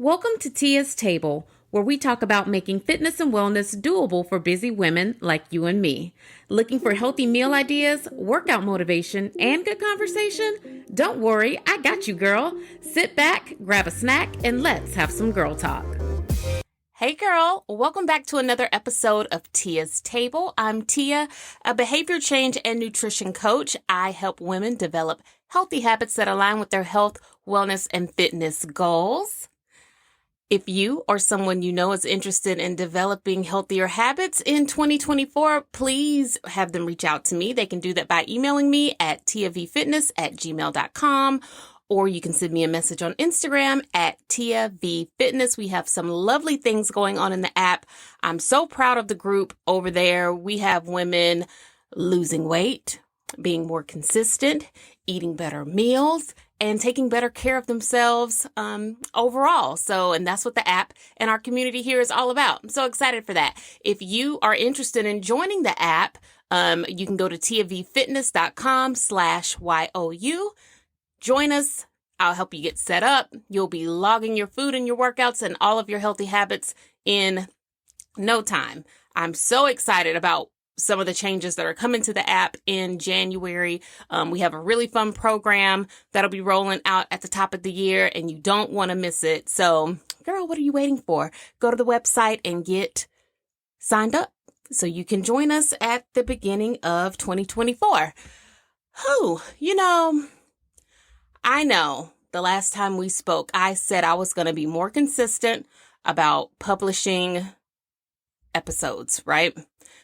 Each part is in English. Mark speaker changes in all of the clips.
Speaker 1: Welcome to Tia's Table, where we talk about making fitness and wellness doable for busy women like you and me. Looking for healthy meal ideas, workout motivation, and good conversation? Don't worry, I got you, girl. Sit back, grab a snack, and let's have some girl talk. Hey girl, welcome back to another episode of Tia's Table. I'm Tia, a behavior change and nutrition coach. I help women develop healthy habits that align with their health, wellness, and fitness goals. If you or someone you know is interested in developing healthier habits in 2024, please have them reach out to me. They can do that by emailing me at tiavfitness@gmail.com, or you can send me a message on Instagram at tiavfitness. We have some lovely things going on in the app. I'm so proud of the group over there. We have women losing weight, being more consistent, eating better meals, and taking better care of themselves overall. And that's what the app and our community here is all about. I'm so excited for that. If you are interested in joining the app, you can go to tiavfitness.com/YOU. Join us. I'll help you get set up. You'll be logging your food and your workouts and all of your healthy habits in no time. I'm so excited about some of the changes that are coming to the app in January. We have a really fun program that'll be rolling out at the top of the year, and you don't want to miss it. So, girl, what are you waiting for? Go to the website and get signed up so you can join us at the beginning of 2024. I know the last time we spoke, I said I was going to be more consistent about publishing episodes, right?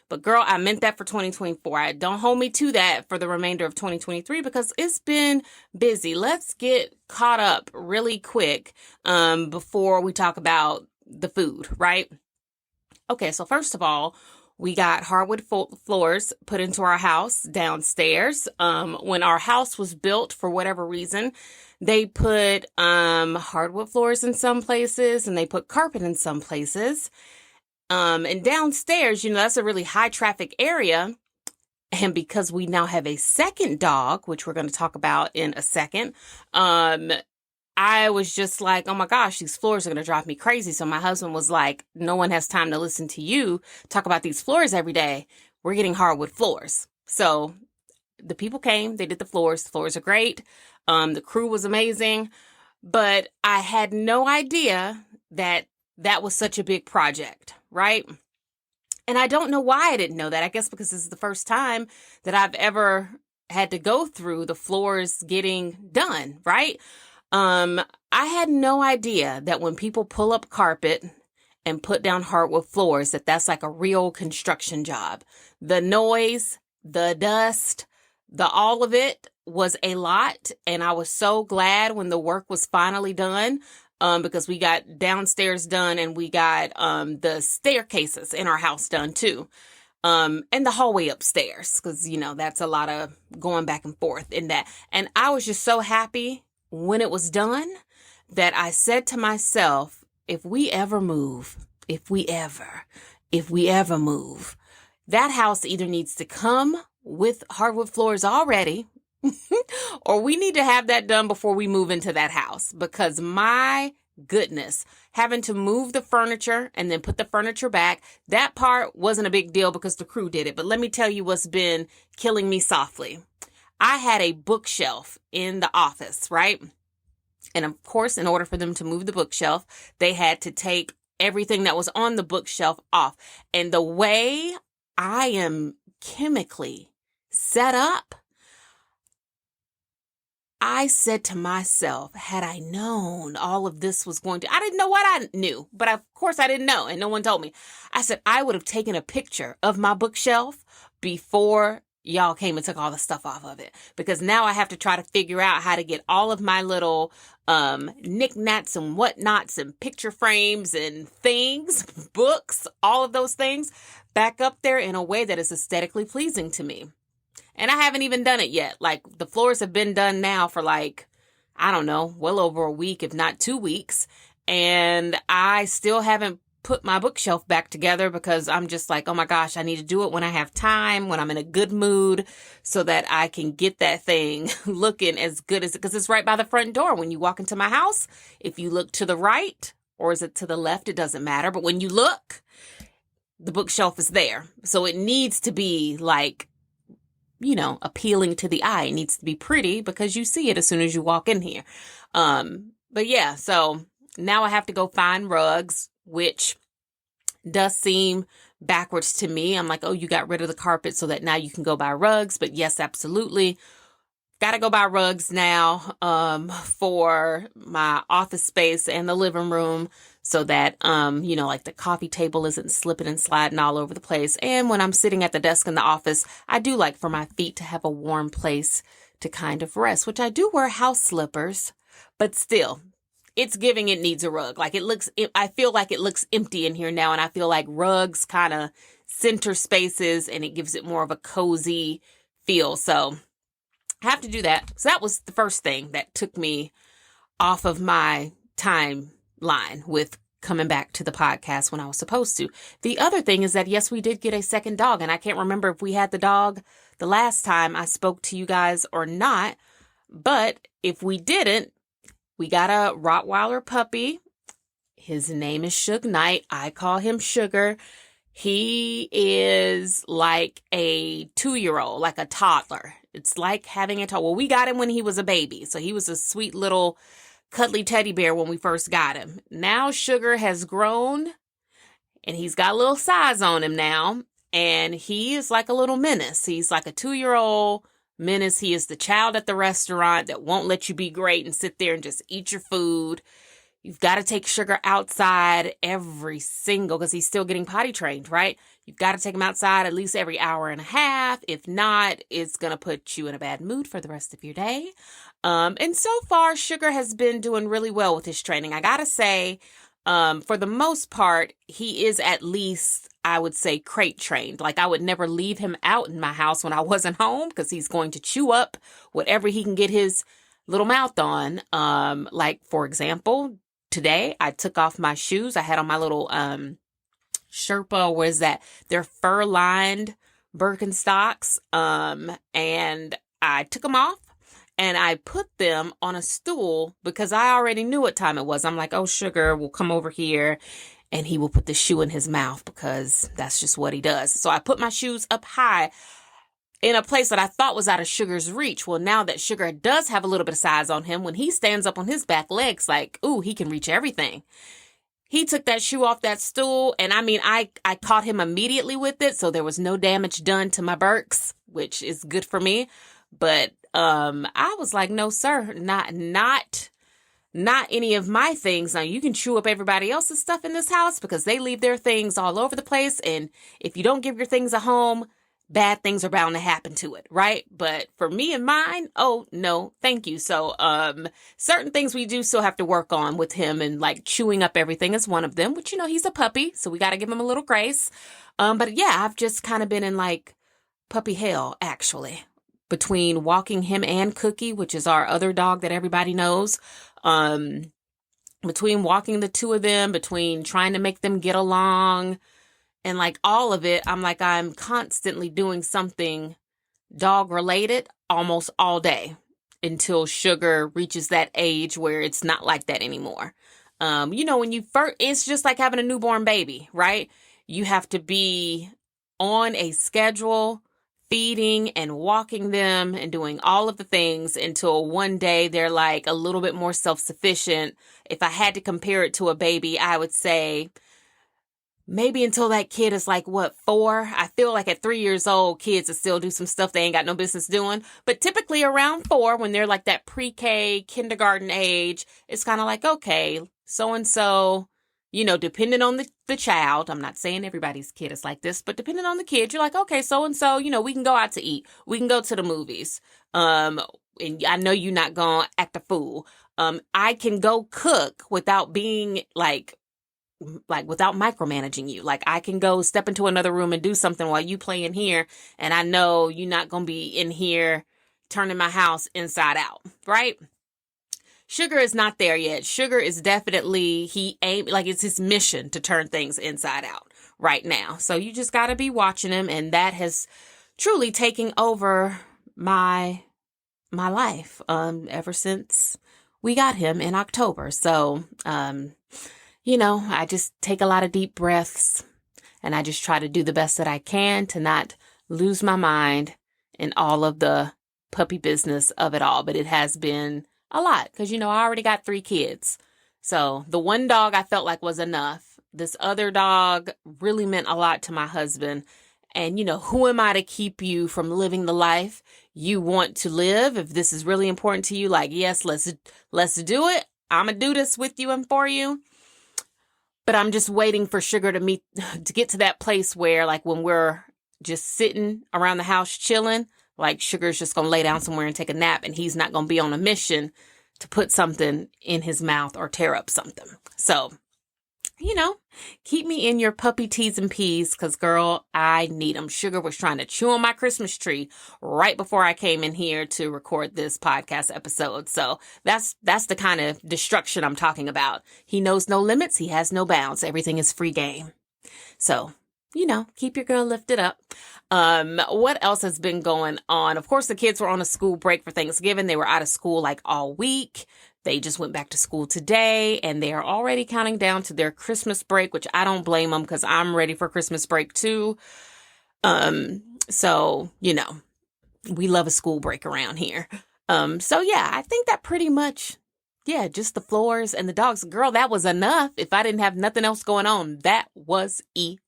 Speaker 1: But girl, I meant that for 2024. Don't hold me to that for the remainder of 2023 because it's been busy. Let's get caught up really quick before we talk about the food, right? Okay, so first of all, we got hardwood floors put into our house downstairs. When our house was built, for whatever reason, they put hardwood floors in some places and they put carpet in some places. And downstairs, that's a really high traffic area. And because we now have a second dog, which we're going to talk about in a second, I was just like, oh my gosh, these floors are going to drive me crazy. So my husband was like, no one has time to listen to you talk about these floors every day. We're getting hardwood floors. So the people came, they did the floors. The floors are great. The crew was amazing, but I had no idea that was such a big project, right? And I don't know why I didn't know that. I guess because this is the first time that I've ever had to go through the floors getting done, right? I had no idea that when people pull up carpet and put down hardwood floors, that's like a real construction job. The noise, the dust, all of it was a lot. And I was so glad when the work was finally done. Because we got downstairs done and we got the staircases in our house done too. And the hallway upstairs, because, that's a lot of going back and forth in that. And I was just so happy when it was done that I said to myself, if we ever move, that house either needs to come with hardwood floors already, or we need to have that done before we move into that house, because my goodness, having to move the furniture and then put the furniture back, that part wasn't a big deal because the crew did it. But let me tell you what's been killing me softly. I had a bookshelf in the office, right? And of course, in order for them to move the bookshelf, they had to take everything that was on the bookshelf off. And the way I am chemically set up, I said to myself, had I known all of this was going to, I didn't know what I knew, but of course I didn't know and no one told me. I said, I would have taken a picture of my bookshelf before y'all came and took all the stuff off of it, because now I have to try to figure out how to get all of my little knickknacks and whatnots and picture frames and things, books, all of those things back up there in a way that is aesthetically pleasing to me. And I haven't even done it yet. Like, the floors have been done now for well over a week, if not 2 weeks. And I still haven't put my bookshelf back together because I'm just like, oh my gosh, I need to do it when I have time, when I'm in a good mood, so that I can get that thing looking as good as, because it's right by the front door. When you walk into my house, if you look to the right or is it to the left? It doesn't matter. But when you look, the bookshelf is there. So it needs to be like, appealing to the eye. It needs to be pretty because you see it as soon as you walk in here. But yeah, so now I have to go find rugs, which does seem backwards to me. I'm like, oh, you got rid of the carpet so that now you can go buy rugs. But yes, absolutely. Got to go buy rugs now for my office space and the living room so that, like the coffee table isn't slipping and sliding all over the place. And when I'm sitting at the desk in the office, I do like for my feet to have a warm place to kind of rest, which I do wear house slippers, but still, it's giving it needs a rug. Like I feel like it looks empty in here now, and I feel like rugs kind of center spaces and it gives it more of a cozy feel. So I have to do that. So that was the first thing that took me off of my timeline with coming back to the podcast when I was supposed to. The other thing is that, yes, we did get a second dog, and I can't remember if we had the dog the last time I spoke to you guys or not. But if we didn't, we got a Rottweiler puppy. His name is Suge Knight. I call him Sugar. He is like a 2-year-old, like a toddler. It's like having a toddler. Well, we got him when he was a baby. So he was a sweet little cuddly teddy bear when we first got him. Now Sugar has grown and he's got a little size on him now. And he is like a little menace. He's like a 2-year-old menace. He is the child at the restaurant that won't let you be great and sit there and just eat your food. You've got to take Sugar outside because he's still getting potty trained, right? You've got to take him outside at least every hour and a half. If not, it's going to put you in a bad mood for the rest of your day. And so far, Sugar has been doing really well with his training. I got to say, for the most part, he is at least, I would say, crate trained. Like I would never leave him out in my house when I wasn't home because he's going to chew up whatever he can get his little mouth on. Like, for example, today I took off my shoes. I had on my little Sherpa, what is that? They're fur-lined Birkenstocks. And I took them off and I put them on a stool because I already knew what time it was. I'm like, oh, Sugar will come over here and he will put the shoe in his mouth because that's just what he does. So I put my shoes up high in a place that I thought was out of Sugar's reach. Well, now that Sugar does have a little bit of size on him, when he stands up on his back legs, like, ooh, he can reach everything. He took that shoe off that stool, and I mean, I caught him immediately with it, so there was no damage done to my Birks, which is good for me. But I was like, no, sir, not any of my things. Now, you can chew up everybody else's stuff in this house because they leave their things all over the place, and if you don't give your things a home, bad things are bound to happen to it, right? But for me and mine, oh, no, thank you. So certain things we do still have to work on with him, and like chewing up everything is one of them, which, he's a puppy, so we got to give him a little grace. But yeah, I've just kind of been in like puppy hell, actually, between walking him and Cookie, which is our other dog that everybody knows. Between walking the two of them, between trying to make them get along, and like all of it, I'm constantly doing something dog related almost all day until Sugar reaches that age where it's not like that anymore. When you first, it's just like having a newborn baby, right? You have to be on a schedule, feeding and walking them and doing all of the things until one day they're like a little bit more self-sufficient. If I had to compare it to a baby, I would say maybe until that kid is like, 4? I feel like at 3 years old, kids will still do some stuff they ain't got no business doing. But typically around 4, when they're like that pre-K, kindergarten age, it's kind of like, okay, so-and-so, depending on the child. I'm not saying everybody's kid is like this, but depending on the kid, you're like, okay, so-and-so, we can go out to eat. We can go to the movies. And I know you're not going to act a fool. I can go cook without being without micromanaging you. Like I can go step into another room and do something while you play in here. And I know you're not going to be in here turning my house inside out, right? Sugar is not there yet. Sugar is definitely, it's his mission to turn things inside out right now. So you just got to be watching him. And that has truly taken over my life, ever since we got him in October. So, I just take a lot of deep breaths and I just try to do the best that I can to not lose my mind in all of the puppy business of it all. But it has been a lot because, I already got 3 kids. So the one dog I felt like was enough. This other dog really meant a lot to my husband. And, who am I to keep you from living the life you want to live? If this is really important to you, like, yes, let's do it. I'm going to do this with you and for you. But I'm just waiting for Sugar to get to that place where, like, when we're just sitting around the house chilling, like, Sugar's just going to lay down somewhere and take a nap, and he's not going to be on a mission to put something in his mouth or tear up something. So, keep me in your puppy T's and P's because, girl, I need them. Sugar was trying to chew on my Christmas tree right before I came in here to record this podcast episode. So that's the kind of destruction I'm talking about. He knows no limits. He has no bounds. Everything is free game. So, keep your girl lifted up. What else has been going on? Of course, the kids were on a school break for Thanksgiving. They were out of school like all week. They just went back to school today and they are already counting down to their Christmas break, which I don't blame them because I'm ready for Christmas break too. So, we love a school break around here. So yeah, I think that pretty much, just the floors and the dogs. Girl, that was enough. If I didn't have nothing else going on, that was enough.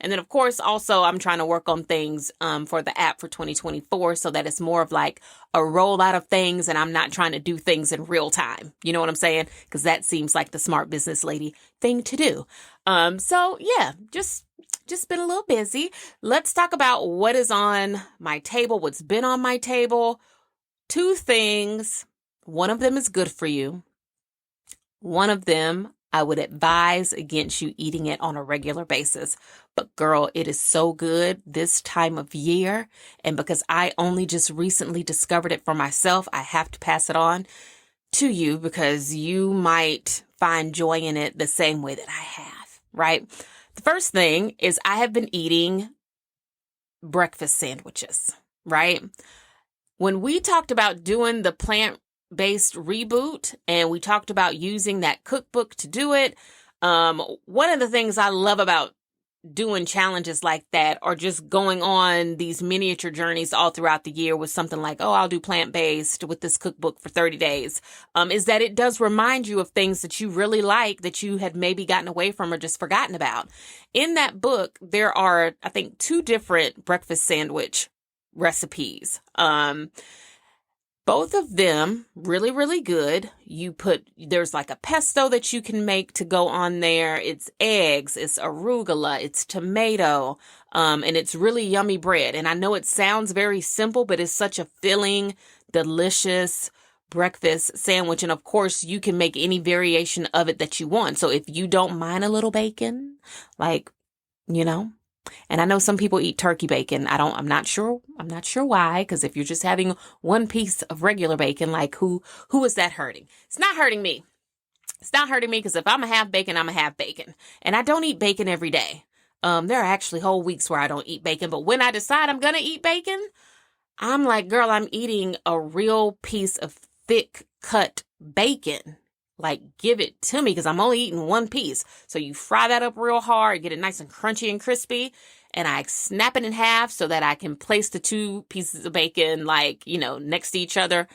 Speaker 1: And then, of course, also I'm trying to work on things for the app for 2024 so that it's more of like a rollout of things and I'm not trying to do things in real time. You know what I'm saying? Because that seems like the smart business lady thing to do. So yeah, just been a little busy. Let's talk about what is on my table, what's been on my table. 2 things. One of them is good for you. One of them I would advise against you eating it on a regular basis. But girl, it is so good this time of year. And because I only just recently discovered it for myself, I have to pass it on to you because you might find joy in it the same way that I have, right? The first thing is I have been eating breakfast sandwiches, right? When we talked about doing the plant-based reboot and we talked about using that cookbook to do it, one of the things I love about doing challenges like that or just going on these miniature journeys all throughout the year with something like, I'll do plant-based with this cookbook for 30 days, is that it does remind you of things that you really like that you had maybe gotten away from or just forgotten about. In that book, there are, I think, 2 different breakfast sandwich recipes. Both of them really, really good. There's like a pesto that you can make to go on there. It's eggs, it's arugula, it's tomato, and it's really yummy bread. And I know it sounds very simple, but it's such a filling, delicious breakfast sandwich. And of course, you can make any variation of it that you want. So if you don't mind a little bacon, and I know some people eat turkey bacon. I'm not sure why, because if you're just having one piece of regular bacon, like who is that hurting? It's not hurting me. It's not hurting me because if I'm going to have bacon, I'm going to have bacon. And I don't eat bacon every day. There are actually whole weeks where I don't eat bacon, but when I decide I'm going to eat bacon, I'm like, girl, I'm eating a real piece of thick cut bacon. Like, give it to me because I'm only eating one piece. So you fry that up real hard, get it nice and crunchy and crispy, and I snap it in half so that I can place the 2 pieces of bacon, next to each other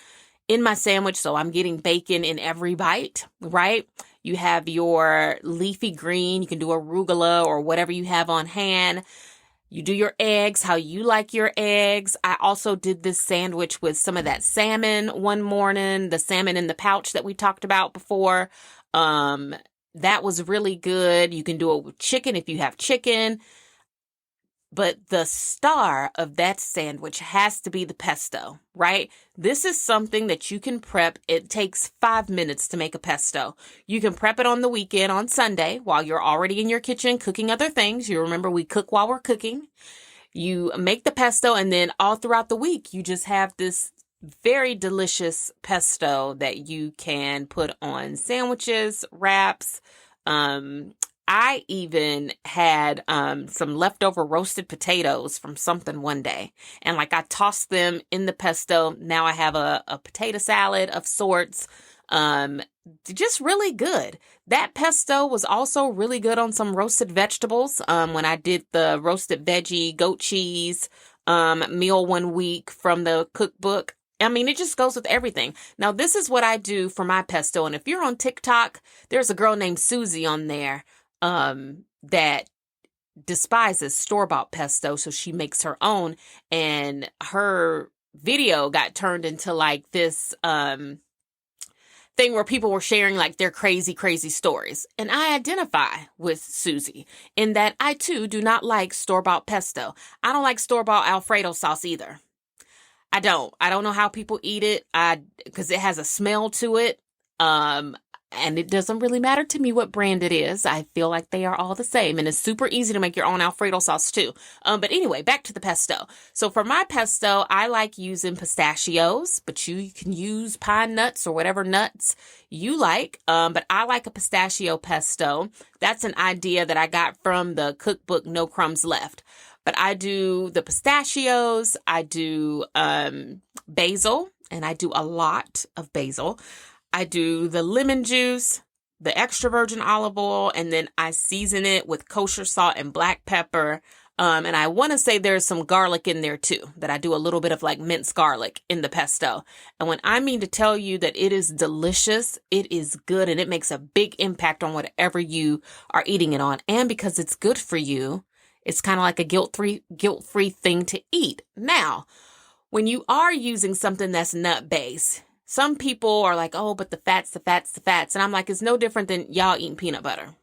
Speaker 1: in my sandwich. So I'm getting bacon in every bite, right? You have your leafy green. You can do arugula or whatever you have on hand. You do your eggs, how you like your eggs. I also did this sandwich with some of that salmon one morning, the salmon in the pouch that we talked about before. That was really good. You can do it with chicken if you have chicken. But the star of that sandwich has to be the pesto, right? This is something that you can prep. It takes 5 minutes to make a pesto. You can prep it on the weekend on Sunday while you're already in your kitchen cooking other things. You remember we cook while we're cooking. You make the pesto and then all throughout the week, you just have this very delicious pesto that you can put on sandwiches, wraps, I even had some leftover roasted potatoes from something one day. And I tossed them in the pesto. Now I have a potato salad of sorts. Um, just really good. That pesto was also really good on some roasted vegetables. When I did the roasted veggie goat cheese meal one week from the cookbook. I mean, it just goes with everything. Now, this is what I do for my pesto. And if you're on TikTok, there's a girl named Susie on there that despises store-bought pesto, so she makes her own, and her video got turned into like this thing where people were sharing like their crazy stories. And I identify with Susie in that I too do not like store-bought pesto. I don't like store-bought Alfredo sauce either. I don't know how people eat it. Because it has a smell to it. And it doesn't really matter to me what brand it is. I feel like they are all the same. And it's super easy to make your own Alfredo sauce too. But anyway, back to the pesto. So for my pesto, I like using pistachios, but you can use pine nuts or whatever nuts you like. But I like a pistachio pesto. That's an idea that I got from the cookbook No Crumbs Left. But I do the pistachios, I do basil, and I do a lot of basil. I do the lemon juice, the extra virgin olive oil, and then I season it with kosher salt and black pepper. And I want to say there's some garlic in there too, that I do a little bit of like minced garlic in the pesto. And when I mean to tell you that it is delicious, it is good, and it makes a big impact on whatever you are eating it on. And because it's good for you, it's kind of like a guilt-free thing to eat. Now, when you are using something that's nut-based, some people are like, oh, but the fats. And I'm like, it's no different than y'all eating peanut butter.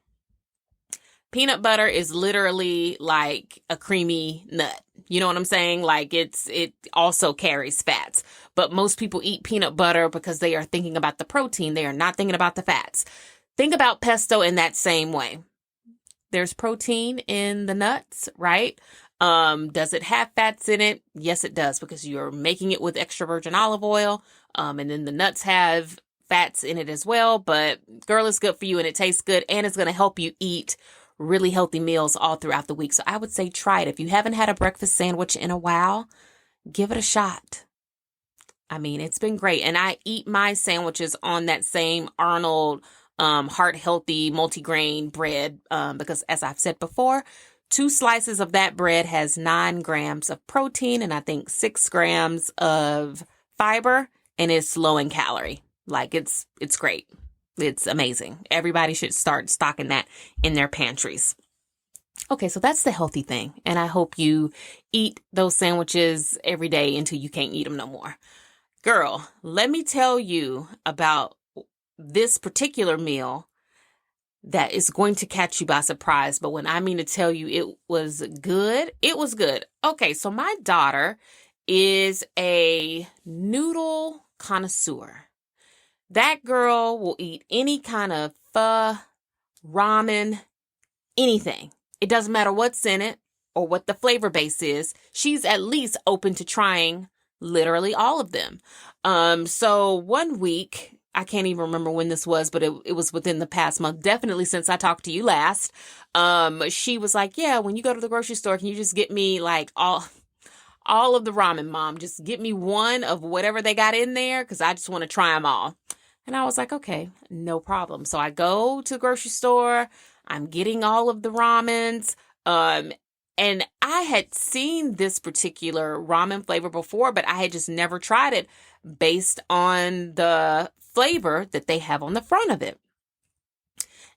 Speaker 1: Peanut butter is literally like a creamy nut. You know what I'm saying? Like it also carries fats. But most people eat peanut butter because they are thinking about the protein. They are not thinking about the fats. Think about pesto in that same way. There's protein in the nuts, right? Does it have fats in it? Yes, it does, because you're making it with extra virgin olive oil. And then the nuts have fats in it as well. But girl, it's good for you and it tastes good. And it's going to help you eat really healthy meals all throughout the week. So I would say try it. If you haven't had a breakfast sandwich in a while, give it a shot. I mean, it's been great. And I eat my sandwiches on that same Arnold heart healthy multigrain bread because, as I've said before, 2 slices of that bread has 9 grams of protein and I think 6 grams of fiber, and it's low in calorie. Like it's great. It's amazing. Everybody should start stocking that in their pantries. Okay, so that's the healthy thing. And I hope you eat those sandwiches every day until you can't eat them no more. Girl, let me tell you about this particular meal that is going to catch you by surprise. But when I mean to tell you it was good, it was good. Okay, so my daughter is a noodle connoisseur. That girl will eat any kind of pho, ramen, anything. It doesn't matter what's in it or what the flavor base is. She's at least open to trying literally all of them. So one week, I can't even remember when this was, but it was within the past month, definitely since I talked to you last. She was like, yeah, when you go to the grocery store, can you just get me like all of the ramen, Mom? Just get me one of whatever they got in there because I just want to try them all. And I was like, okay, no problem. So I go to the grocery store. I'm getting all of the ramens. And I had seen this particular ramen flavor before, but I had just never tried it based on the flavor that they have on the front of it.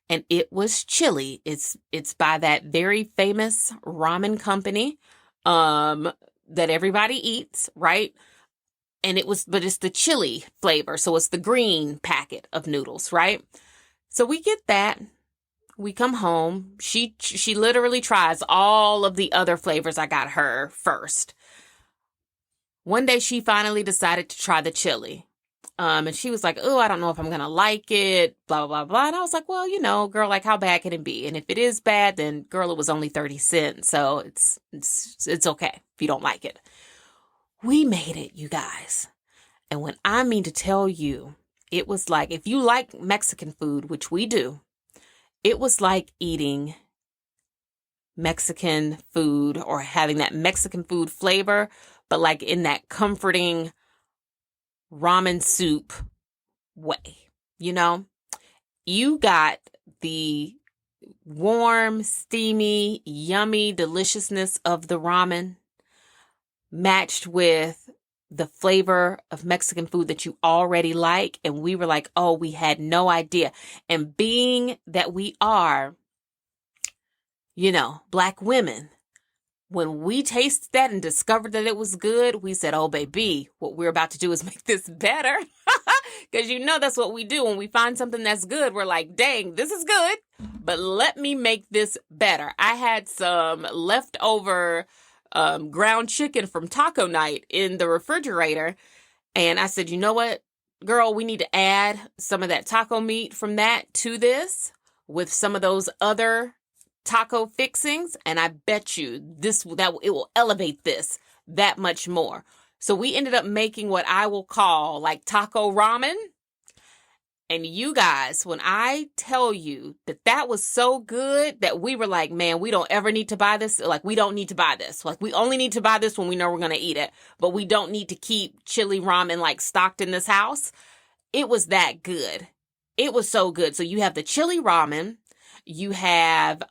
Speaker 1: And it was chili. It's by that very famous ramen company that everybody eats, right? And but it's the chili flavor. So it's the green packet of noodles, right? So we get that. We come home. She literally tries all of the other flavors I got her first. One day she finally decided to try the chili. And she was like, oh, I don't know if I'm going to like it, blah, blah, blah. And I was like, well, girl, like how bad can it be? And if it is bad, then girl, it was only 30 cents. So it's okay if you don't like it. We made it, you guys. And when I mean to tell you, it was like, if you like Mexican food, which we do, it was like eating Mexican food or having that Mexican food flavor, but like in that comforting ramen soup way. You know, you got the warm, steamy, yummy deliciousness of the ramen matched with the flavor of Mexican food that you already like. And we were like, oh, we had no idea. And being that we are, Black women, when we tasted that and discovered that it was good, we said, oh, baby, what we're about to do is make this better. Because that's what we do. When we find something that's good, we're like, dang, this is good, but let me make this better. I had some leftover ground chicken from taco night in the refrigerator. And I said, you know what, girl, we need to add some of that taco meat from that to this with some of those other taco fixings. And I bet you it will elevate this that much more. So we ended up making what I will call like taco ramen. And you guys, when I tell you that was so good that we were like, man, we don't ever need to buy this. Like, we don't need to buy this. Like, we only need to buy this when we know we're going to eat it. But we don't need to keep chili ramen like stocked in this house. It was that good. It was so good. So you have the chili ramen. You have,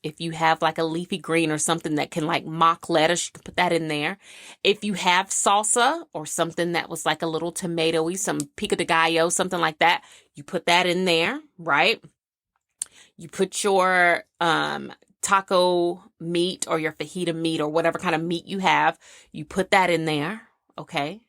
Speaker 1: if you have like a leafy green or something that can like mock lettuce, you can put that in there. If you have salsa or something that was like a little tomatoey, some pico de gallo, something like that, you put that in there, right? You put your taco meat or your fajita meat or whatever kind of meat you have, you put that in there, okay?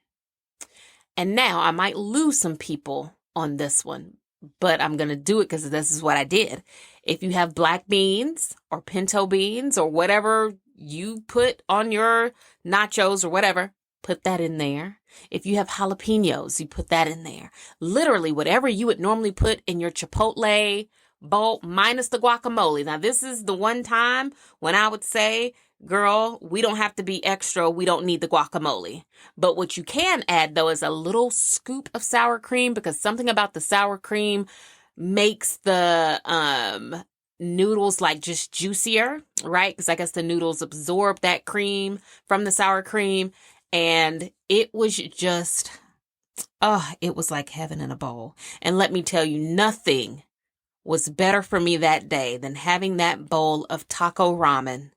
Speaker 1: And now I might lose some people on this one, but I'm going to do it because this is what I did. If you have black beans or pinto beans or whatever you put on your nachos or whatever, put that in there. If you have jalapenos, you put that in there. Literally, whatever you would normally put in your Chipotle bowl, minus the guacamole. Now, this is the one time when I would say, girl, we don't have to be extra. We don't need the guacamole. But what you can add, though, is a little scoop of sour cream, because something about the sour cream makes the noodles like just juicier, right? Because I guess the noodles absorb that cream from the sour cream. And it was just, it was like heaven in a bowl. And let me tell you, nothing was better for me that day than having that bowl of taco ramen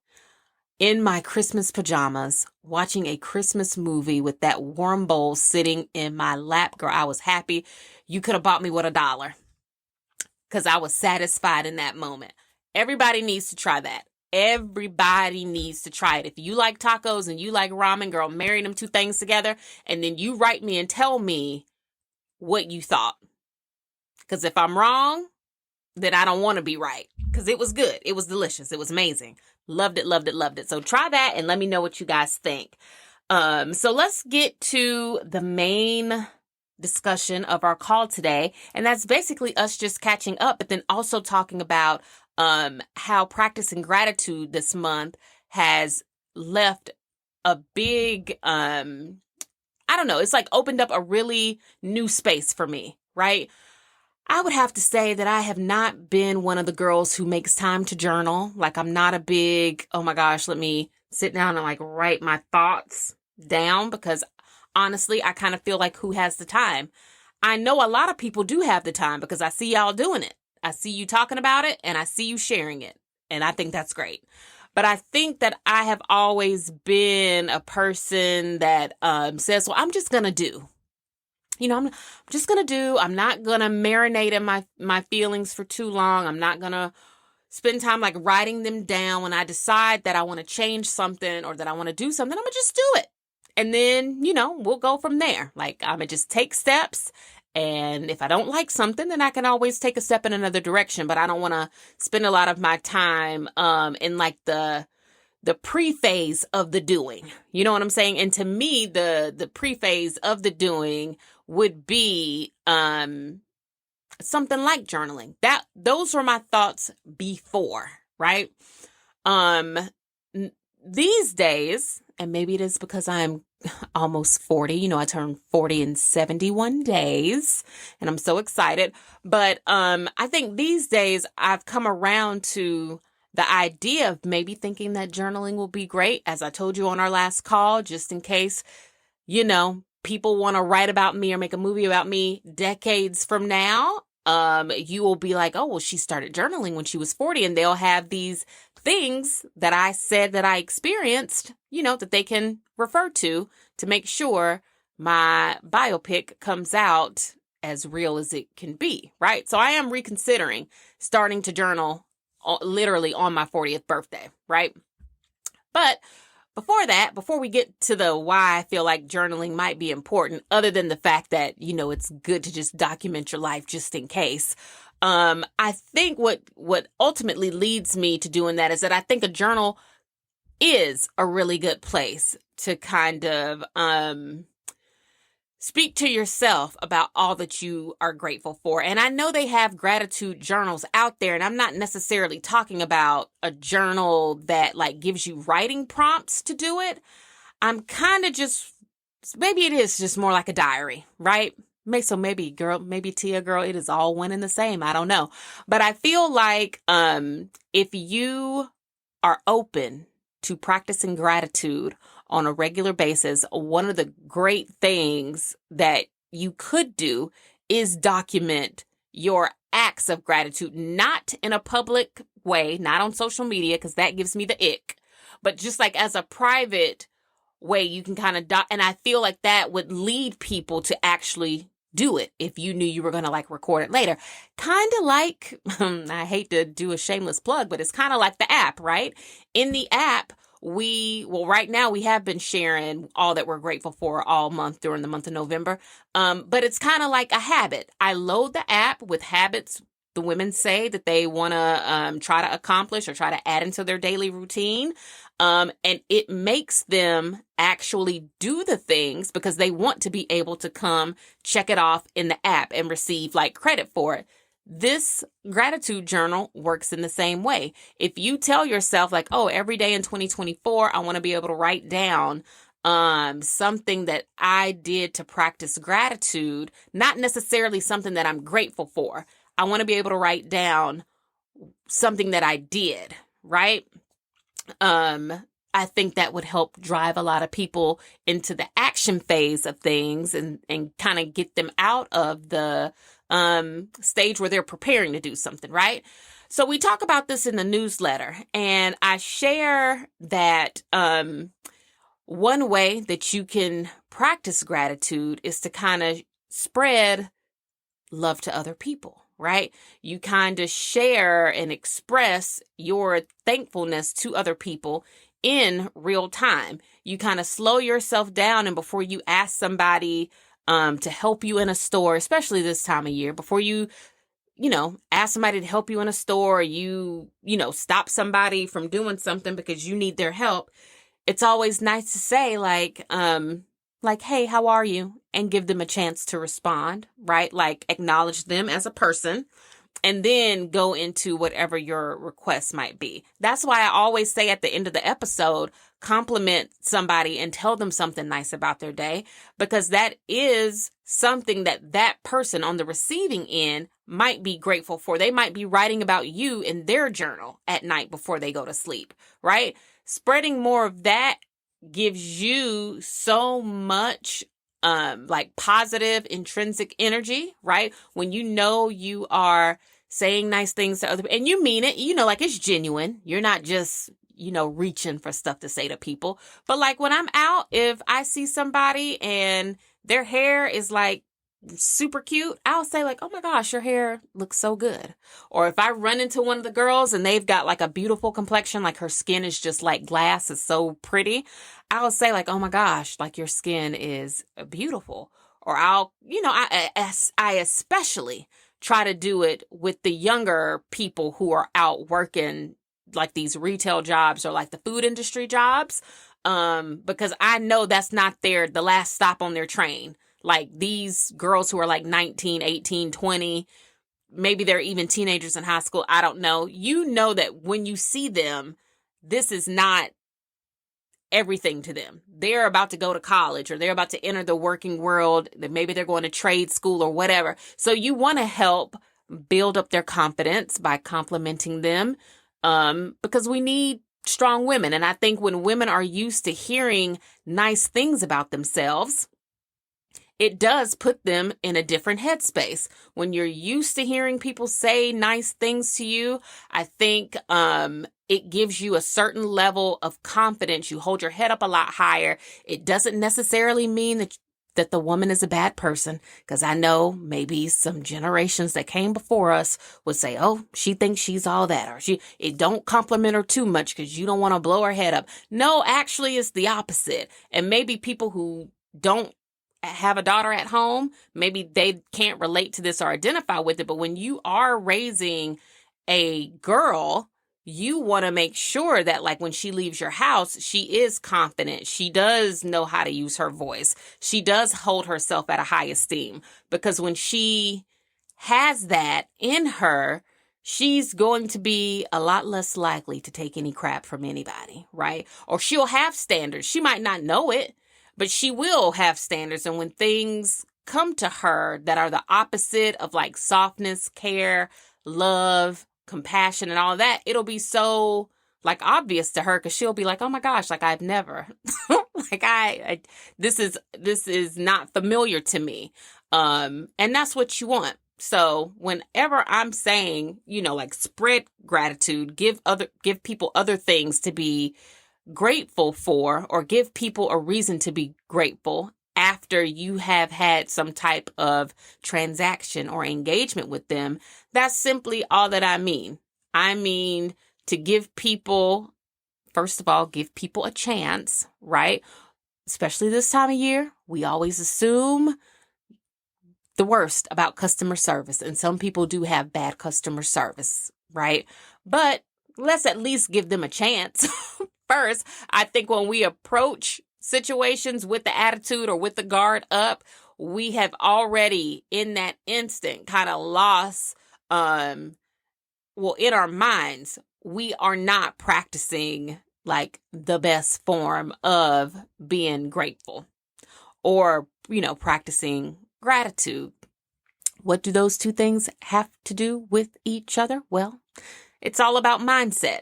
Speaker 1: in my Christmas pajamas, watching a Christmas movie with that warm bowl sitting in my lap. Girl, I was happy. You could have bought me with $1 because I was satisfied in that moment. Everybody needs to try that. Everybody needs to try it. If you like tacos and you like ramen, girl, marry them two things together, and then you write me and tell me what you thought. Because if I'm wrong, then I don't want to be right, because it was good. It was delicious. It was amazing. Loved it, loved it, loved it. So try that and let me know what you guys think. So let's get to the main discussion of our call today. And that's basically us just catching up, but then also talking about how practicing gratitude this month has left a big, I don't know, it's like opened up a really new space for me, right? I would have to say that I have not been one of the girls who makes time to journal. Like, I'm not a big, oh my gosh, let me sit down and like write my thoughts down, because honestly, I kind of feel like, who has the time? I know a lot of people do have the time, because I see y'all doing it. I see you talking about it and I see you sharing it. And I think that's great. But I think that I have always been a person that says, well, I'm just going to do. I'm just going to do. I'm not going to marinate in my feelings for too long. I'm not going to spend time like writing them down. When I decide that I want to change something or that I want to do something, I'm going to just do it. And then, we'll go from there. Like, I'm going to just take steps. And if I don't like something, then I can always take a step in another direction. But I don't want to spend a lot of my time in like the pre-phase of the doing. You know what I'm saying? And to me, the pre-phase of the doing would be something like journaling. Those were my thoughts before, right? These days, and maybe it is because I'm almost 40. I turned 40 in 71 days, and I'm so excited. But I think these days I've come around to the idea of maybe thinking that journaling will be great, as I told you on our last call, just in case, people want to write about me or make a movie about me decades from now, you will be like, oh, well, she started journaling when she was 40, and they'll have these things that I said that I experienced, that they can refer to make sure my biopic comes out as real as it can be, right? So I am reconsidering starting to journal literally on my 40th birthday, right? But before we get to the why I feel like journaling might be important, other than the fact that, it's good to just document your life just in case. I think what ultimately leads me to doing that is that I think a journal is a really good place to kind of, speak to yourself about all that you are grateful for. And I know they have gratitude journals out there, and I'm not necessarily talking about a journal that like gives you writing prompts to do it. I'm kind of maybe it is just more like a diary, right? Maybe Tia girl, it is all one and the same. I don't know. But I feel like if you are open to practicing gratitude on a regular basis, one of the great things that you could do is document your acts of gratitude, not in a public way, not on social media, because that gives me the ick, but just like as a private way, you can kind of, and I feel like that would lead people to actually do it if you knew you were going to like record it later. Kind of like, I hate to do a shameless plug, but it's kind of like the app, right? In the app, right now we have been sharing all that we're grateful for all month during the month of November. But it's kind of like a habit. I load the app with habits the women say that they want to try to accomplish or try to add into their daily routine. And it makes them actually do the things because they want to be able to come check it off in the app and receive like credit for it. This gratitude journal works in the same way. If you tell yourself like, oh, every day in 2024, I want to be able to write down something that I did to practice gratitude, not necessarily something that I'm grateful for. I want to be able to write down something that I did, right? I think that would help drive a lot of people into the action phase of things and kind of get them out of the stage where they're preparing to do something, right? So we talk about this in the newsletter, and I share that one way that you can practice gratitude is to kind of spread love to other people, right? You kind of share and express your thankfulness to other people in real time. You kind of slow yourself down, and before you ask somebody to help you in a store, especially this time of year, before you ask somebody to help you in a store, you stop somebody from doing something because you need their help, it's always nice to say like, hey, how are you? And give them a chance to respond, right? Like acknowledge them as a person and then go into whatever your request might be. That's why I always say at the end of the episode, compliment somebody and tell them something nice about their day, because that is something that person on the receiving end might be grateful for. They might be writing about you in their journal at night before they go to sleep, right? Spreading more of that gives you so much like positive intrinsic energy, right? When you are saying nice things to other people and you mean it, like it's genuine. You're not just, reaching for stuff to say to people. But like when I'm out, if I see somebody and their hair is like super cute, I'll say like, oh my gosh, your hair looks so good. Or if I run into one of the girls and they've got like a beautiful complexion, like her skin is just like glass, it's so pretty, I'll say like, oh my gosh, like your skin is beautiful. Or I especially try to do it with the younger people who are out working like these retail jobs or like the food industry jobs, because I know that's not the last stop on their train. Like these girls who are like 19, 18, 20, maybe they're even teenagers in high school. I don't know. You know that when you see them, this is not everything to them. They're about to go to college or they're about to enter the working world. Maybe they're going to trade school or whatever. So you want to help build up their confidence by complimenting them, because we need strong women. And I think when women are used to hearing nice things about themselves, it does put them in a different headspace. When you're used to hearing people say nice things to you, I think it gives you a certain level of confidence. You hold your head up a lot higher. It doesn't necessarily mean that the woman is a bad person, because I know maybe some generations that came before us would say, oh, she thinks she's all that, or it don't compliment her too much because you don't want to blow her head up. No, actually it's the opposite. And maybe people who don't have a daughter at home, maybe they can't relate to this or identify with it. But when you are raising a girl, you want to make sure that, like, when she leaves your house, she is confident. She does know how to use her voice. She does hold herself at a high esteem, because when she has that in her, she's going to be a lot less likely to take any crap from anybody, right? Or she'll have standards. She might not know it, but she will have standards. And when things come to her that are the opposite of like softness, care, love, compassion, and all that, it'll be so like obvious to her, because she'll be like, oh my gosh, like I've never like this is not familiar to me. And that's what you want. So whenever I'm saying, like, spread gratitude, give people other things to be grateful for, or give people a reason to be grateful after you have had some type of transaction or engagement with them, that's simply all that I mean. I mean to give people, first of all, give people a chance, right? Especially this time of year, we always assume the worst about customer service. And some people do have bad customer service, right? But let's at least give them a chance. First, I think when we approach situations with the attitude or with the guard up, we have already in that instant kind of lost, in our minds, we are not practicing like the best form of being grateful or, practicing gratitude. What do those two things have to do with each other? Well, it's all about mindset.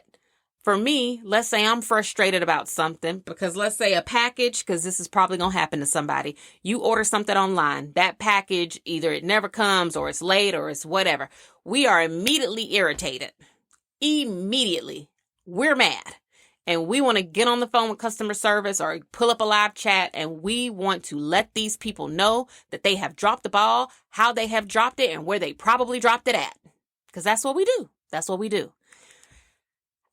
Speaker 1: For me, let's say I'm frustrated about something, because let's say a package, because this is probably going to happen to somebody. You order something online, that package, either it never comes or it's late or it's whatever. We are immediately irritated. Immediately. We're mad. And we want to get on the phone with customer service or pull up a live chat, and we want to let these people know that they have dropped the ball, how they have dropped it, and where they probably dropped it at. Because that's what we do. That's what we do.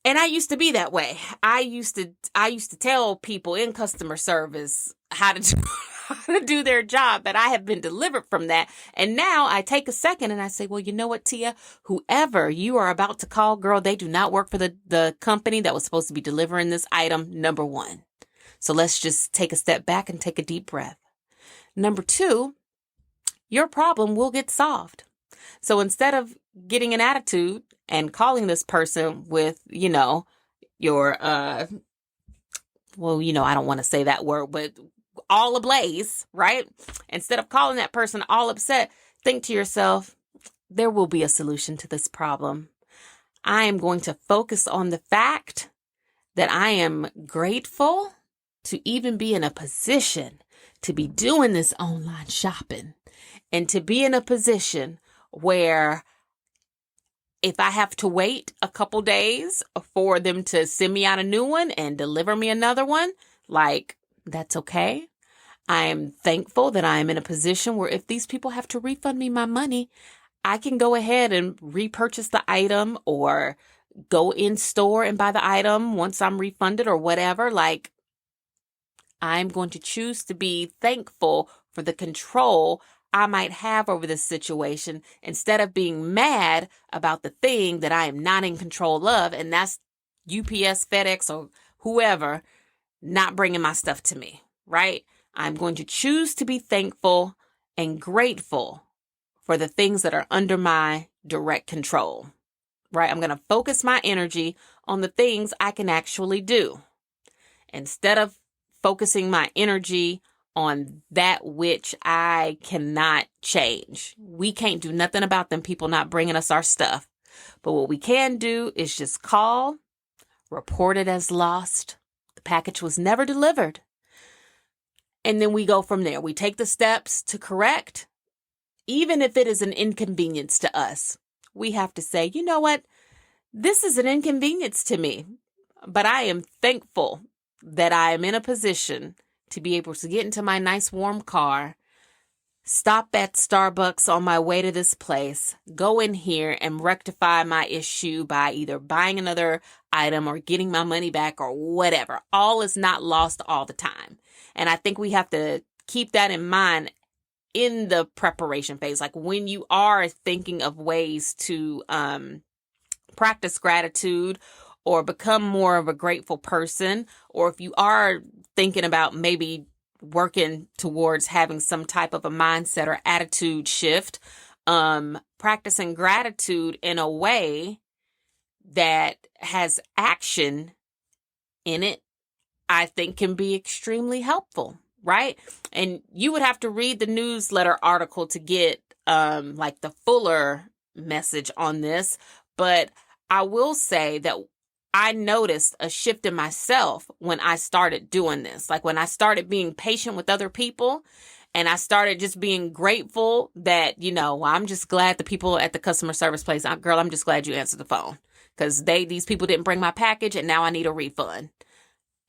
Speaker 1: And I used to be that way. I used to tell people in customer service how to do their job, but I have been delivered from that. And now I take a second and I say, well, you know what, Tia, whoever you are about to call, girl, they do not work for the company that was supposed to be delivering this item, number one. So let's just take a step back and take a deep breath. Number two, your problem will get solved. So instead of getting an attitude and calling this person with, your, I don't want to say that word, but all ablaze, right? Instead of calling that person all upset, think to yourself, there will be a solution to this problem. I am going to focus on the fact that I am grateful to even be in a position to be doing this online shopping, and to be in a position where if I have to wait a couple days for them to send me out a new one and deliver me another one, like, that's okay. I am thankful that I am in a position where if these people have to refund me my money, I can go ahead and repurchase the item or go in store and buy the item once I'm refunded or whatever. Like, I'm going to choose to be thankful for the control I might have over this situation, instead of being mad about the thing that I am not in control of, and that's UPS, FedEx, or whoever not bringing my stuff to me, right? I'm going to choose to be thankful and grateful for the things that are under my direct control, right? I'm going to focus my energy on the things I can actually do, instead of focusing my energy on that which I cannot change. We can't do nothing about them people not bringing us our stuff. But what we can do is just call, report it as lost. The package was never delivered. And then we go from there. We take the steps to correct, even if it is an inconvenience to us. We have to say, you know what? This is an inconvenience to me, but I am thankful that I am in a position to be able to get into my nice warm car, stop at Starbucks on my way to this place, go in here and rectify my issue by either buying another item or getting my money back or whatever. All is not lost all the time. And I think we have to keep that in mind in the preparation phase. Like when you are thinking of ways to practice gratitude or become more of a grateful person, or if you are thinking about maybe working towards having some type of a mindset or attitude shift, practicing gratitude in a way that has action in it, I think can be extremely helpful, right? And you would have to read the newsletter article to get like the fuller message on this. But I will say that I noticed a shift in myself when I started doing this. Like when I started being patient with other people and I started just being grateful that, I'm just glad the people at the customer service place, girl, I'm just glad you answered the phone because these people didn't bring my package and now I need a refund.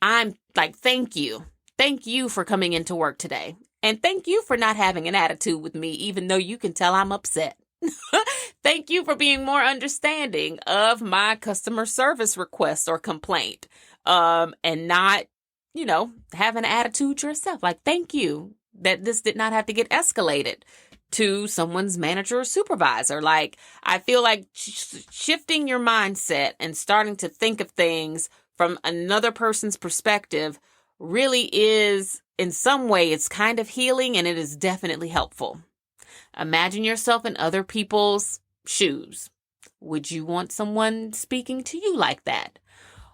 Speaker 1: I'm like, thank you. Thank you for coming into work today. And thank you for not having an attitude with me, even though you can tell I'm upset. Thank you for being more understanding of my customer service request or complaint, and not, have an attitude yourself. Like, thank you that this did not have to get escalated to someone's manager or supervisor. Like, I feel like shifting your mindset and starting to think of things from another person's perspective really is, in some way, it's kind of healing and it is definitely helpful. Imagine yourself in other people's shoes. Would you want someone speaking to you like that?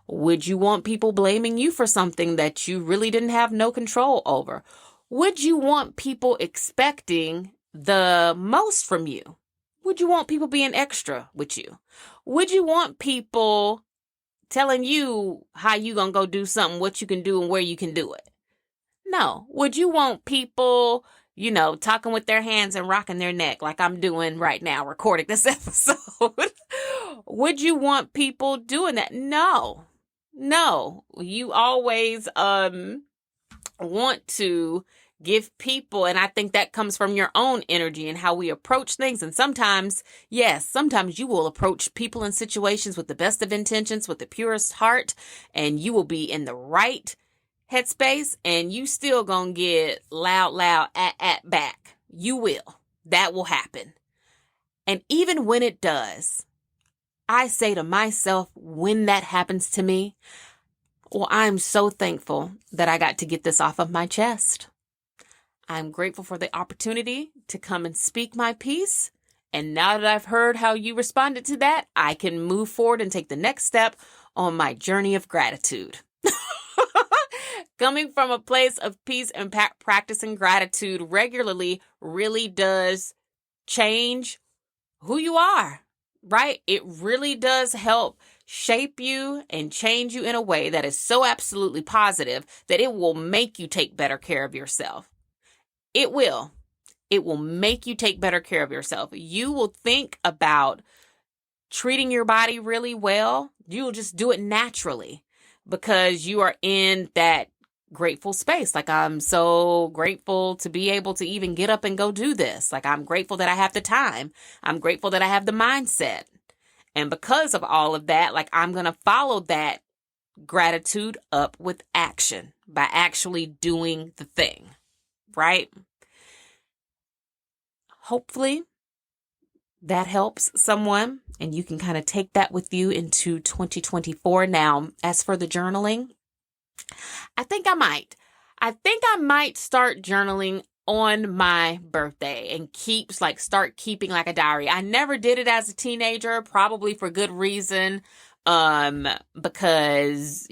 Speaker 1: Would you want people blaming you for something that you really didn't have no control over? Would you want people expecting the most from you? Would you want people being extra with you? Would you want people telling you how you gonna go do something, what you can do and where you can do it? No. Would you want people talking with their hands and rocking their neck like I'm doing right now, recording this episode? Would you want people doing that? No. You always want to give people, and I think that comes from your own energy and how we approach things. And sometimes you will approach people in situations with the best of intentions, with the purest heart, and you will be in the right headspace, and you still gonna get loud at back. You will. That will happen. And even when it does, I say to myself, when that happens to me, well, I'm so thankful that I got to get this off of my chest. I'm grateful for the opportunity to come and speak my piece. And now that I've heard how you responded to that, I can move forward and take the next step on my journey of gratitude. Coming from a place of peace and practicing gratitude regularly really does change who you are, right? It really does help shape you and change you in a way that is so absolutely positive that it will make you take better care of yourself. It will. It will make you take better care of yourself. You will think about treating your body really well. You'll just do it naturally because you are in that grateful space. Like, I'm so grateful to be able to even get up and go do this. Like, I'm grateful that I have the time. I'm grateful that I have the mindset. And because of all of that, like, I'm going to follow that gratitude up with action by actually doing the thing, right? Hopefully that helps someone and you can kind of take that with you into 2024. Now, as for the journaling, I think I might start journaling on my birthday and start keeping like a diary. I never did it as a teenager, probably for good reason. Because,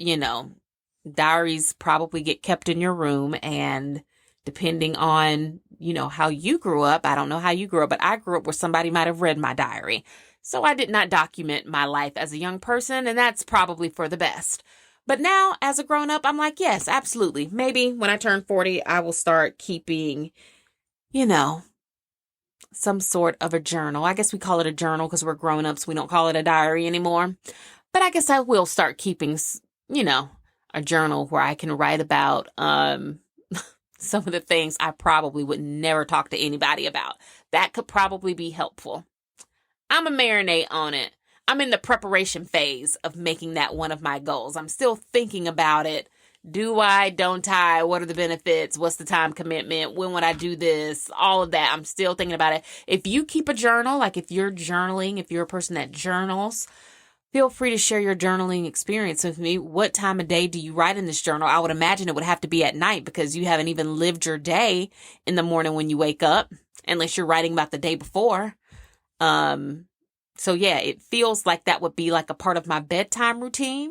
Speaker 1: diaries probably get kept in your room, and depending on, how you grew up, I don't know how you grew up, but I grew up where somebody might have read my diary. So I did not document my life as a young person, and that's probably for the best. But now, as a grown up, I'm like, yes, absolutely. Maybe when I turn 40, I will start keeping, some sort of a journal. I guess we call it a journal because we're grown ups. We don't call it a diary anymore. But I guess I will start keeping, a journal where I can write about some of the things I probably would never talk to anybody about. That could probably be helpful. I'm a marinate on it. I'm in the preparation phase of making that one of my goals. I'm still thinking about it. Do I? Don't I? What are the benefits? What's the time commitment? When would I do this? All of that. I'm still thinking about it. If you keep a journal, like if you're journaling, if you're a person that journals, feel free to share your journaling experience with me. What time of day do you write in this journal? I would imagine it would have to be at night because you haven't even lived your day in the morning when you wake up, unless you're writing about the day before. So yeah, it feels like that would be like a part of my bedtime routine,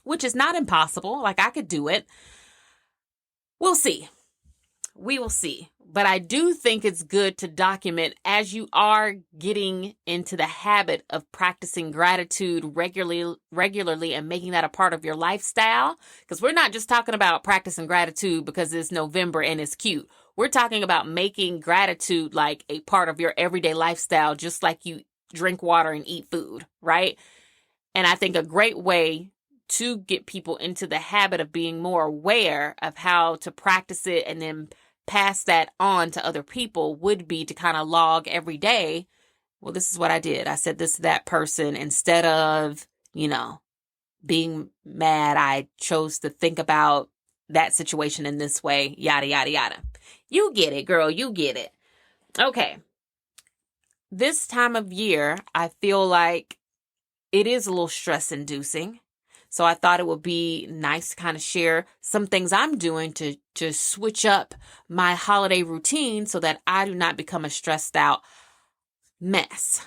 Speaker 1: which is not impossible. Like I could do it. We'll see. We will see. But I do think it's good to document as you are getting into the habit of practicing gratitude regularly and making that a part of your lifestyle. Because we're not just talking about practicing gratitude because it's November and it's cute. We're talking about making gratitude like a part of your everyday lifestyle, just like you drink water and eat food, right? And I think a great way to get people into the habit of being more aware of how to practice it and then pass that on to other people would be to kind of log every day. Well, this is what I did. I said this to that person instead of, being mad. I chose to think about that situation in this way, yada, yada, yada. You get it, girl. You get it. Okay. This time of year, I feel like it is a little stress inducing. So I thought it would be nice to kind of share some things I'm doing to switch up my holiday routine so that I do not become a stressed out mess,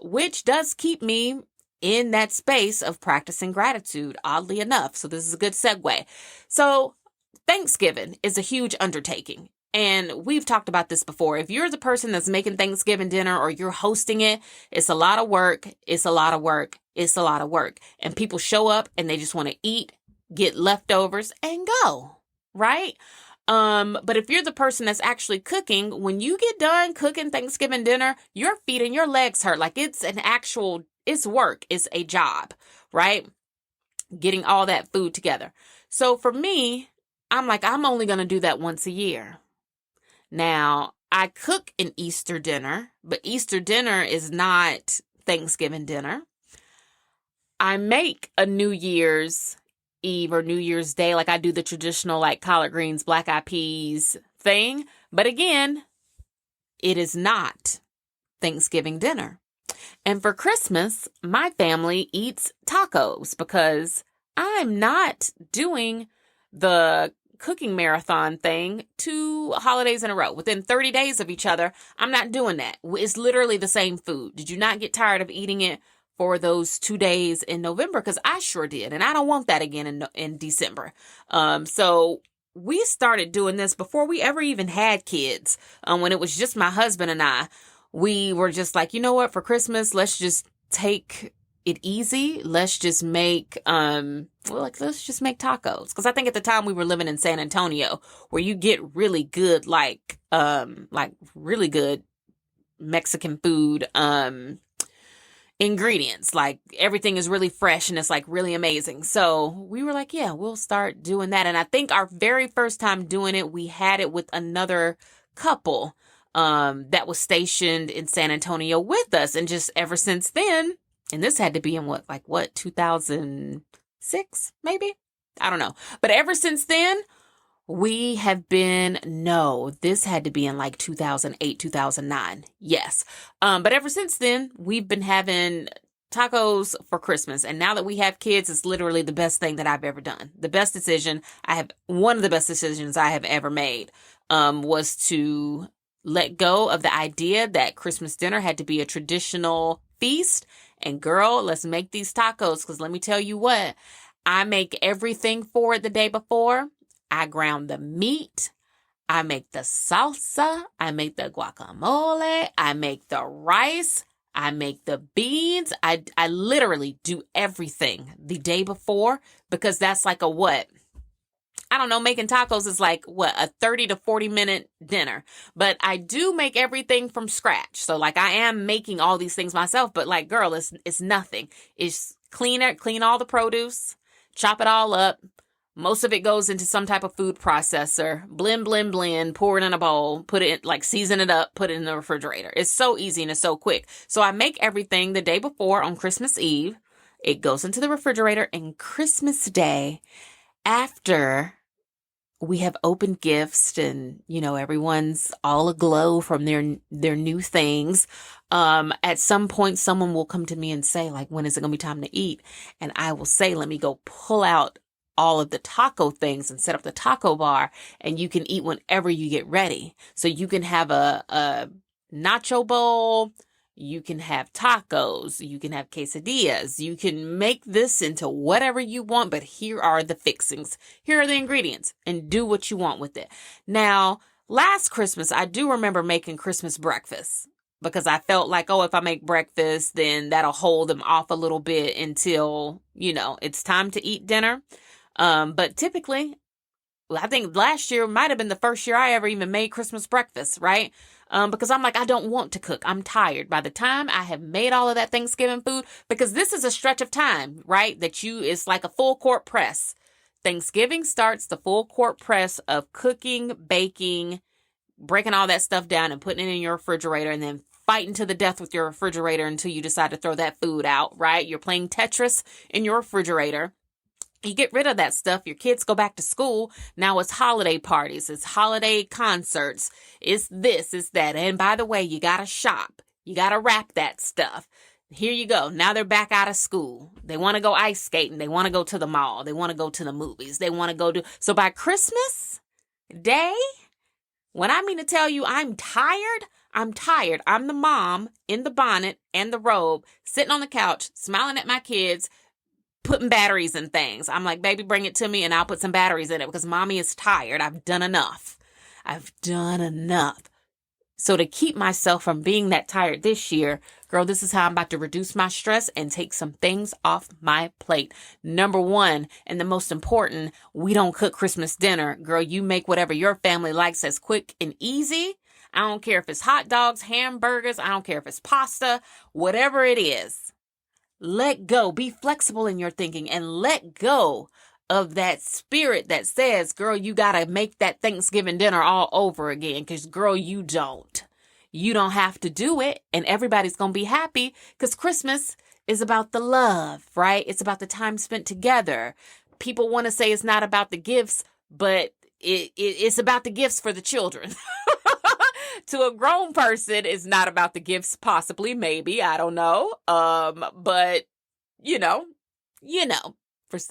Speaker 1: which does keep me in that space of practicing gratitude, oddly enough. So this is a good segue. So Thanksgiving is a huge undertaking. And we've talked about this before. If you're the person that's making Thanksgiving dinner or you're hosting it, it's a lot of work. It's a lot of work. It's a lot of work. And people show up and they just want to eat, get leftovers and go, right? But if you're the person that's actually cooking, when you get done cooking Thanksgiving dinner, your feet and your legs hurt. Like it's work. It's a job, right? Getting all that food together. So for me, I'm like, I'm only going to do that once a year. Now, I cook an Easter dinner, but Easter dinner is not Thanksgiving dinner. I make a New Year's Eve or New Year's Day, like I do the traditional like collard greens, black eyed peas thing. But again, it is not Thanksgiving dinner. And for Christmas, my family eats tacos because I'm not doing the cooking marathon thing 2 holidays in a row within 30 days of each other. I'm not doing that. It's literally the same food. Did you not get tired of eating it for those 2 days in November? Because I sure did. And I don't want that again in December. So we started doing this before we ever even had kids. When it was just my husband and I, we were just like, you know what, for Christmas, let's just take it easy. Let's just make, let's just make tacos. Because I think at the time we were living in San Antonio, where you get really good, like really good Mexican food, ingredients. Like everything is really fresh and it's like really amazing. So we were like, yeah, we'll start doing that. And I think our very first time doing it, we had it with another couple, that was stationed in San Antonio with us. And just ever since then, and this had to be in 2006, maybe? I don't know. But ever since then, we have been, this had to be in 2008, 2009. Yes. But ever since then, we've been having tacos for Christmas. And now that we have kids, it's literally the best thing that I've ever done. One of the best decisions I have ever made, was to let go of the idea that Christmas dinner had to be a traditional feast. And girl, let's make these tacos, because let me tell you what, I make everything for it the day before. I ground the meat. I make the salsa. I make the guacamole. I make the rice. I make the beans. I literally do everything the day before because that's like a what? I don't know, making tacos is like what, a 30 to 40 minute dinner. But I do make everything from scratch. So like I am making all these things myself, but like, girl, it's nothing. It's clean all the produce, chop it all up. Most of it goes into some type of food processor, blend, pour it in a bowl, put it, like season it up, put it in the refrigerator. It's so easy and it's so quick. So I make everything the day before on Christmas Eve. It goes into the refrigerator, and Christmas Day, after we have opened gifts and, everyone's all aglow from their new things. At some point, someone will come to me and say, like, when is it going to be time to eat? And I will say, let me go pull out all of the taco things and set up the taco bar, and you can eat whenever you get ready. So you can have a nacho bowl. You can have tacos, you can have quesadillas, you can make this into whatever you want, but here are the fixings. Here are the ingredients, and do what you want with it. Now, last Christmas, I do remember making Christmas breakfast because I felt like, if I make breakfast, then that'll hold them off a little bit until, it's time to eat dinner. But typically, I think last year might have been the first year I ever even made Christmas breakfast, right? Because I'm like, I don't want to cook. I'm tired. By the time I have made all of that Thanksgiving food, because this is a stretch of time, right? It's like a full court press. Thanksgiving starts the full court press of cooking, baking, breaking all that stuff down and putting it in your refrigerator, and then fighting to the death with your refrigerator until you decide to throw that food out, right? You're playing Tetris in your refrigerator. You get rid of that stuff. Your kids go back to school. Now it's holiday parties. It's holiday concerts. It's this, it's that. And by the way, you got to shop. You got to wrap that stuff. Here you go. Now they're back out of school. They want to go ice skating. They want to go to the mall. They want to go to the movies. They want to go to... So by Christmas Day, when I mean to tell you I'm tired, I'm tired. I'm the mom in the bonnet and the robe, sitting on the couch, smiling at my kids, putting batteries in things. I'm like, baby, bring it to me and I'll put some batteries in it because mommy is tired. I've done enough. So to keep myself from being that tired this year, girl, this is how I'm about to reduce my stress and take some things off my plate. Number one, and the most important, we don't cook Christmas dinner. Girl, you make whatever your family likes as quick and easy. I don't care if it's hot dogs, hamburgers. I don't care if it's pasta, whatever it is. Let go. Be flexible in your thinking and let go of that spirit that says, girl, you got to make that Thanksgiving dinner all over again. Because, girl, you don't. You don't have to do it. And everybody's going to be happy because Christmas is about the love, right? It's about the time spent together. People want to say it's not about the gifts, but it's about the gifts for the children. To a grown person, it's not about the gifts, possibly, maybe, I don't know. But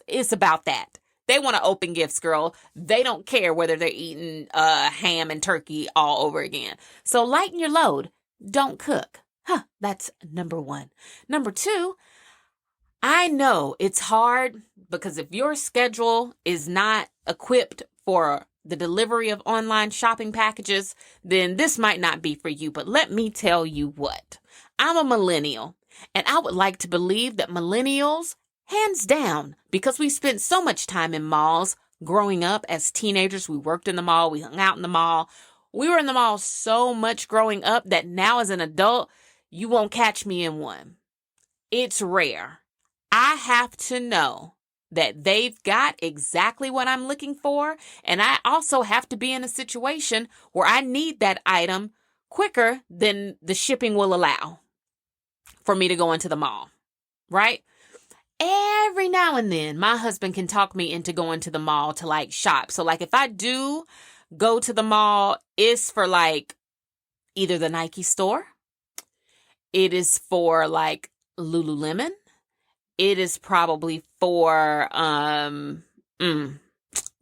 Speaker 1: it's about that. They want to open gifts, girl. They don't care whether they're eating ham and turkey all over again. So lighten your load. Don't cook. That's number one. Number two, I know it's hard because if your schedule is not equipped for the delivery of online shopping packages, then this might not be for you. But let me tell you what, I'm a millennial, and I would like to believe that millennials, hands down, because we spent so much time in malls growing up as teenagers. We worked in the mall. We hung out in the mall. We were in the mall so much growing up that now as an adult, you won't catch me in one. It's rare. I have to know that they've got exactly what I'm looking for. And I also have to be in a situation where I need that item quicker than the shipping will allow for me to go into the mall, right? Every now and then, my husband can talk me into going to the mall to like shop. So like if I do go to the mall, it's for like either the Nike store. It is for like Lululemon. It is probably for,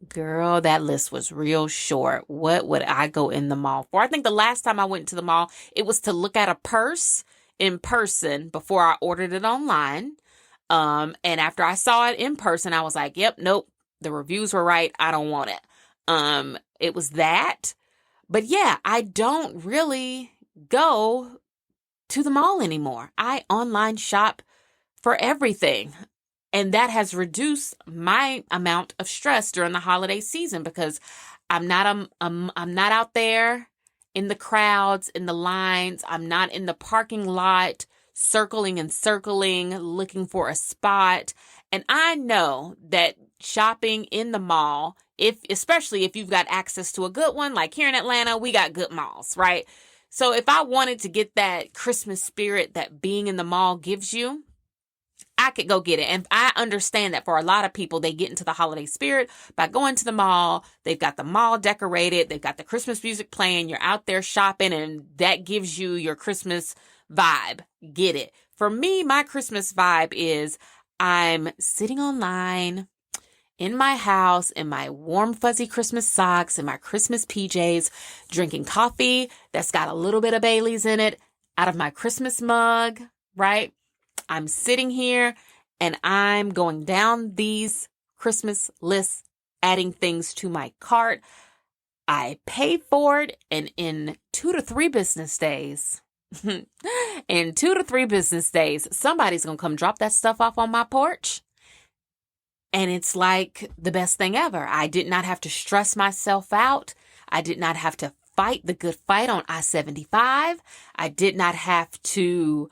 Speaker 1: girl, that list was real short. What would I go in the mall for? I think the last time I went to the mall, it was to look at a purse in person before I ordered it online. And after I saw it in person, I was like, yep, nope, the reviews were right. I don't want it. It was that. But yeah, I don't really go to the mall anymore. I online shop for everything. And that has reduced my amount of stress during the holiday season because I'm not out there in the crowds, in the lines. I'm not in the parking lot circling and circling, looking for a spot. And I know that shopping in the mall, especially if you've got access to a good one, like here in Atlanta, we got good malls, right? So if I wanted to get that Christmas spirit that being in the mall gives you, I could go get it. And I understand that for a lot of people, they get into the holiday spirit by going to the mall. They've got the mall decorated. They've got the Christmas music playing. You're out there shopping and that gives you your Christmas vibe. Get it. For me, my Christmas vibe is I'm sitting online in my house in my warm, fuzzy Christmas socks and my Christmas PJs, drinking coffee that's got a little bit of Bailey's in it out of my Christmas mug, right? I'm sitting here and I'm going down these Christmas lists, adding things to my cart. I pay for it, and in 2 to 3 business days, somebody's going to come drop that stuff off on my porch. And it's like the best thing ever. I did not have to stress myself out. I did not have to fight the good fight on I-75. I did not have to,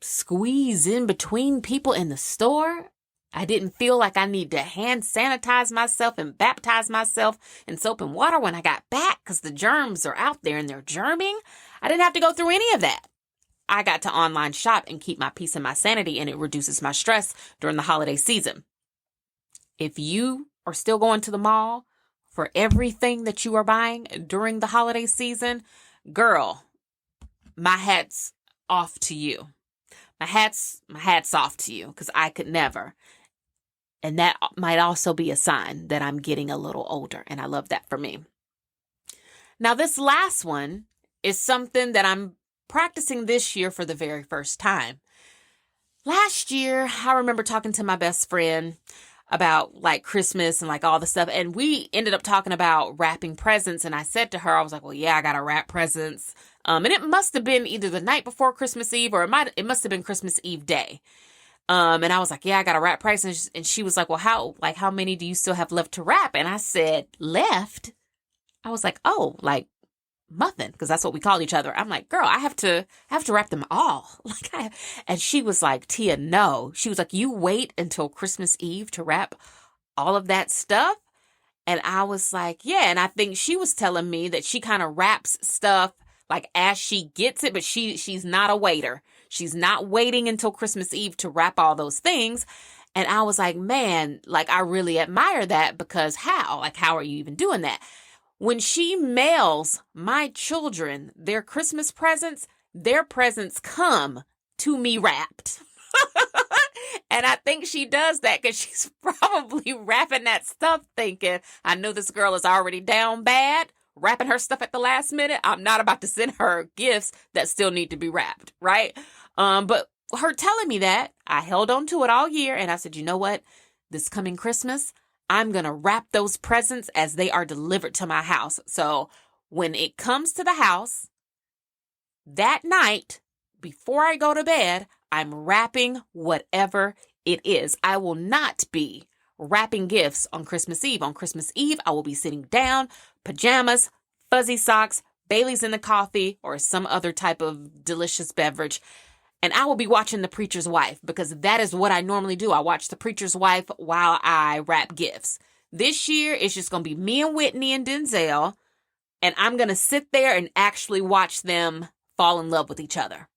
Speaker 1: squeeze in between people in the store. I didn't feel like I need to hand sanitize myself and baptize myself in soap and water when I got back because the germs are out there and they're germing. I didn't have to go through any of that. I got to online shop and keep my peace and my sanity, and it reduces my stress during the holiday season. If you are still going to the mall for everything that you are buying during the holiday season, girl, my hat's off to you. My hat's off to you because I could never. And that might also be a sign that I'm getting a little older, and I love that for me. Now, this last one is something that I'm practicing this year for the very first time. Last year, I remember talking to my best friend about like Christmas and like all the stuff. And we ended up talking about wrapping presents. And I said to her, I was like, well, yeah, I got to wrap presents. And it must have been either the night before Christmas Eve or it must have been Christmas Eve day. And I was like, yeah, I got to wrap presents. And she was like, well, how many do you still have left to wrap? And I said, left? I was like, oh, like muffin, because that's what we call each other. I'm like, girl, I have to wrap them all. And she was like, Tia, no. She was like, you wait until Christmas Eve to wrap all of that stuff? And I was like, yeah. And I think she was telling me that she kind of wraps stuff like as she gets it, but she's not a waiter. She's not waiting until Christmas Eve to wrap all those things. And I was like, man, like I really admire that because how? Like, how are you even doing that? When she mails my children their Christmas presents, their presents come to me wrapped. And I think she does that because she's probably wrapping that stuff thinking, I know this girl is already down bad, wrapping her stuff at the last minute. I'm not about to send her gifts that still need to be wrapped, right? But her telling me that, I held on to it all year. And I said, you know what? This coming Christmas, I'm going to wrap those presents as they are delivered to my house. So when it comes to the house, that night, before I go to bed, I'm wrapping whatever it is. I will not be wrapping gifts on Christmas Eve. On Christmas Eve, I will be sitting down, pajamas, fuzzy socks, Bailey's in the coffee, or some other type of delicious beverage. And I will be watching The Preacher's Wife because that is what I normally do. I watch The Preacher's Wife while I wrap gifts. This year, it's just going to be me and Whitney and Denzel. And I'm going to sit there and actually watch them fall in love with each other.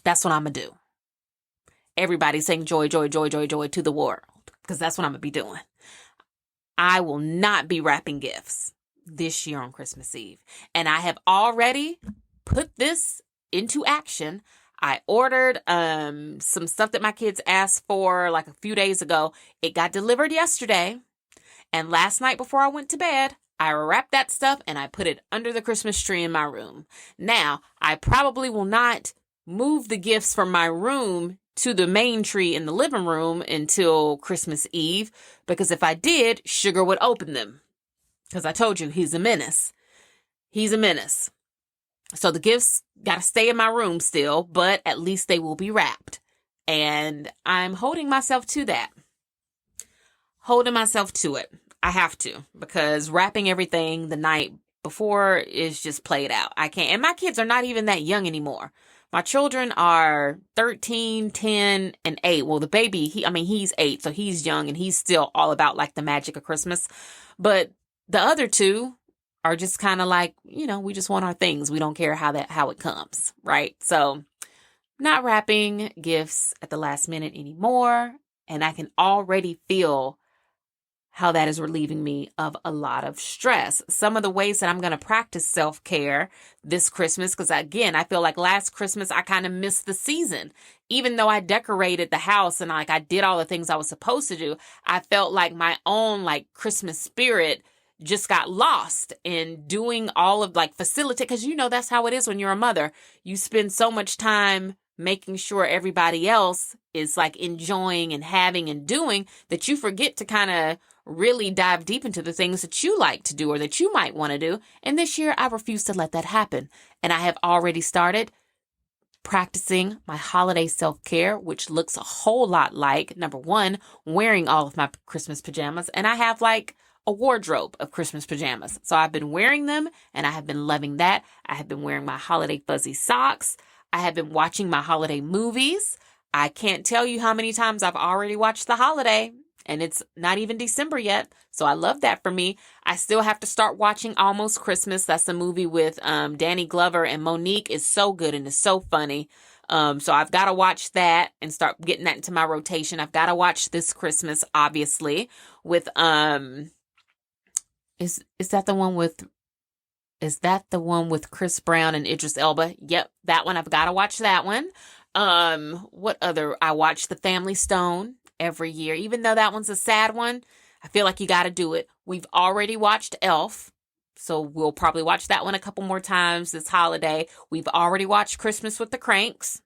Speaker 1: That's what I'm going to do. Everybody saying joy, joy, joy, joy, joy to the world. Because that's what I'm going to be doing. I will not be wrapping gifts this year on Christmas Eve. And I have already put this into action. I ordered some stuff that my kids asked for like a few days ago. It got delivered yesterday. And last night before I went to bed, I wrapped that stuff and I put it under the Christmas tree in my room. Now, I probably will not move the gifts from my room to the main tree in the living room until Christmas Eve, because if I did, Sugar would open them. Because I told you, he's a menace. He's a menace. So the gifts got to stay in my room still, but at least they will be wrapped. And I'm holding myself to that. Holding myself to it. I have to, because wrapping everything the night before is just played out. I can't. And my kids are not even that young anymore. My children are 13, 10, and 8. Well, the baby, he's 8, so he's young and he's still all about like the magic of Christmas. But the other two are just kind of like, we just want our things. We don't care how it comes, right? So not wrapping gifts at the last minute anymore. And I can already feel how that is relieving me of a lot of stress. Some of the ways that I'm going to practice self-care this Christmas, because again, I feel like last Christmas, I kind of missed the season. Even though I decorated the house and I did all the things I was supposed to do, I felt like my own Christmas spirit just got lost in doing all of facilitate, because that's how it is when you're a mother. You spend so much time making sure everybody else is enjoying and having and doing that you forget to kind of really dive deep into the things that you like to do or that you might want to do. And this year I refuse to let that happen. And I have already started practicing my holiday self-care, which looks a whole lot like, number one, wearing all of my Christmas pajamas. And I have a wardrobe of Christmas pajamas. So I've been wearing them and I have been loving that. I have been wearing my holiday fuzzy socks. I have been watching my holiday movies. I can't tell you how many times I've already watched The Holiday, and it's not even December yet. So I love that for me. I still have to start watching Almost Christmas. That's a movie with Danny Glover and Monique. It's so good and it's so funny. So I've got to watch that and start getting that into my rotation. I've got to watch This Christmas, obviously, with is that the one with Chris Brown and Idris Elba? Yep, that one. I've got to watch that one. What other? I watch The Family Stone every year. Even though that one's a sad one, I feel like you got to do it. We've already watched Elf, so we'll probably watch that one a couple more times this holiday. We've already watched Christmas with the Cranks.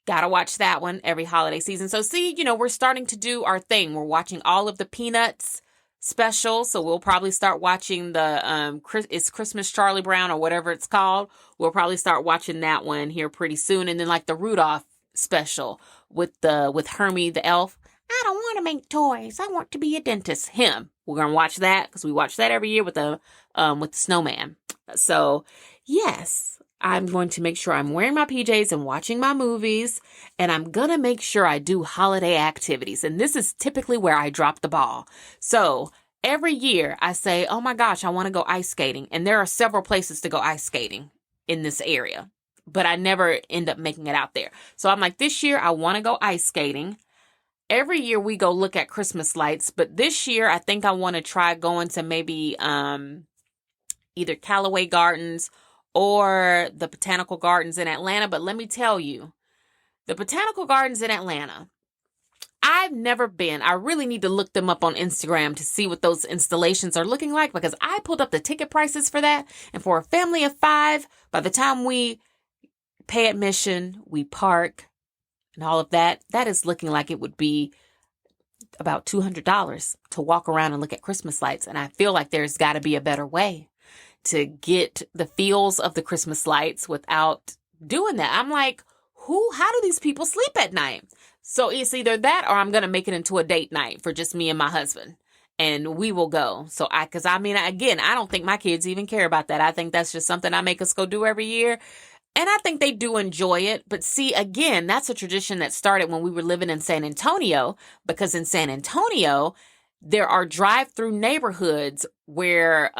Speaker 1: Got to watch that one every holiday season. So see, we're starting to do our thing. We're watching all of the Peanuts special, so we'll probably start watching the it's Christmas Charlie Brown or whatever it's called. We'll probably start watching that one here pretty soon, and then the Rudolph special with Hermie the elf. I don't want to make toys. I want to be a dentist. Him. We're gonna watch that because we watch that every year with the snowman. So yes, I'm going to make sure I'm wearing my PJs and watching my movies, and I'm going to make sure I do holiday activities. And this is typically where I drop the ball. So every year I say, oh my gosh, I want to go ice skating. And there are several places to go ice skating in this area, but I never end up making it out there. So I'm like, this year I want to go ice skating. Every year we go look at Christmas lights, but this year I think I want to try going to maybe either Callaway Gardens or the Botanical Gardens in Atlanta. But let me tell you, the Botanical Gardens in Atlanta, I've never been. I really need to look them up on Instagram to see what those installations are looking like, because I pulled up the ticket prices for that. And for a family of 5, by the time we pay admission, we park and all of that, that is looking like it would be about $200 to walk around and look at Christmas lights. And I feel like there's got to be a better way to get the feels of the Christmas lights without doing that. I'm like, how do these people sleep at night? So it's either that or I'm going to make it into a date night for just me and my husband, and we will go. So again, I don't think my kids even care about that. I think that's just something I make us go do every year. And I think they do enjoy it. But see, again, that's a tradition that started when we were living in San Antonio, because in San Antonio, there are drive-through neighborhoods where,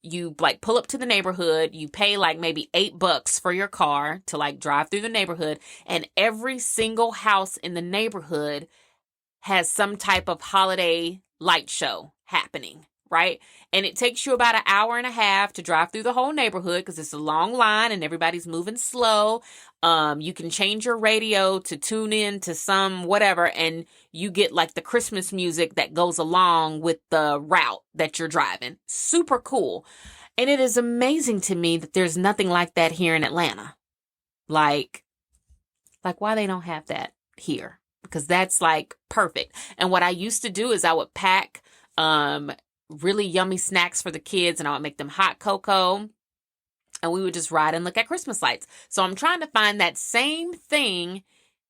Speaker 1: you pull up to the neighborhood, you pay maybe $8 for your car to drive through the neighborhood, and every single house in the neighborhood has some type of holiday light show happening, right? And it takes you about an hour and a half to drive through the whole neighborhood because it's a long line and everybody's moving slow. You can change your radio to tune in to some whatever, and you get the Christmas music that goes along with the route that you're driving. Super cool. And it is amazing to me that there's nothing like that here in Atlanta. Why they don't have that here? Because that's perfect. And what I used to do is I would pack really yummy snacks for the kids, and I would make them hot cocoa. and we would just ride and look at Christmas lights. So I'm trying to find that same thing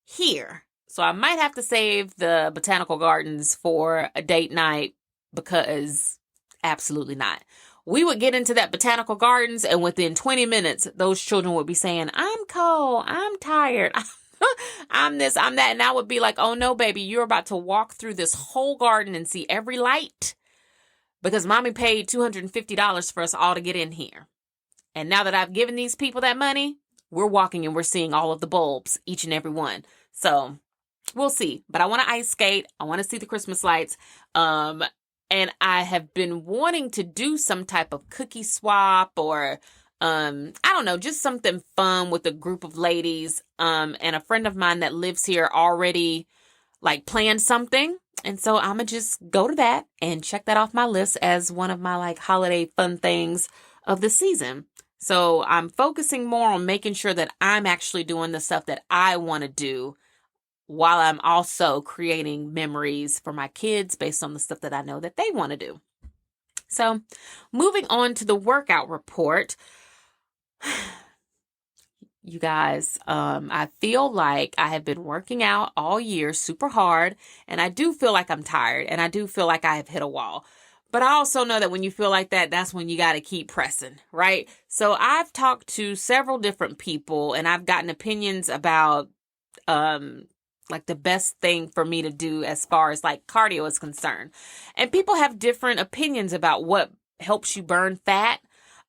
Speaker 1: here. So I might have to save the botanical gardens for a date night, because absolutely not. We would get into that botanical gardens, and within 20 minutes, those children would be saying, I'm cold, I'm tired, I'm this, I'm that. And I would be like, oh no, baby, you're about to walk through this whole garden and see every light, because mommy paid $250 for us all to get in here. And now that I've given these people that money, we're walking and we're seeing all of the bulbs, each and every one. So we'll see. But I want to ice skate. I want to see the Christmas lights. And I have been wanting to do some type of cookie swap, or I don't know, just something fun with a group of ladies. And a friend of mine that lives here already like planned something. And so I'm going to just go to that and check that off my list as one of my like holiday fun things of the season. So I'm focusing more on making sure that I'm actually doing the stuff that I want to do, while I'm also creating memories for my kids based on the stuff that I know that they want to do. So moving on to the workout report. You guys, I feel like I have been working out all year super hard, and I do feel like I'm tired, and I do feel like I have hit a wall. But I also know that when you feel like that, that's when you got to keep pressing, right? So I've talked to several different people, and I've gotten opinions about like the best thing for me to do as far as like cardio is concerned. And people have different opinions about what helps you burn fat,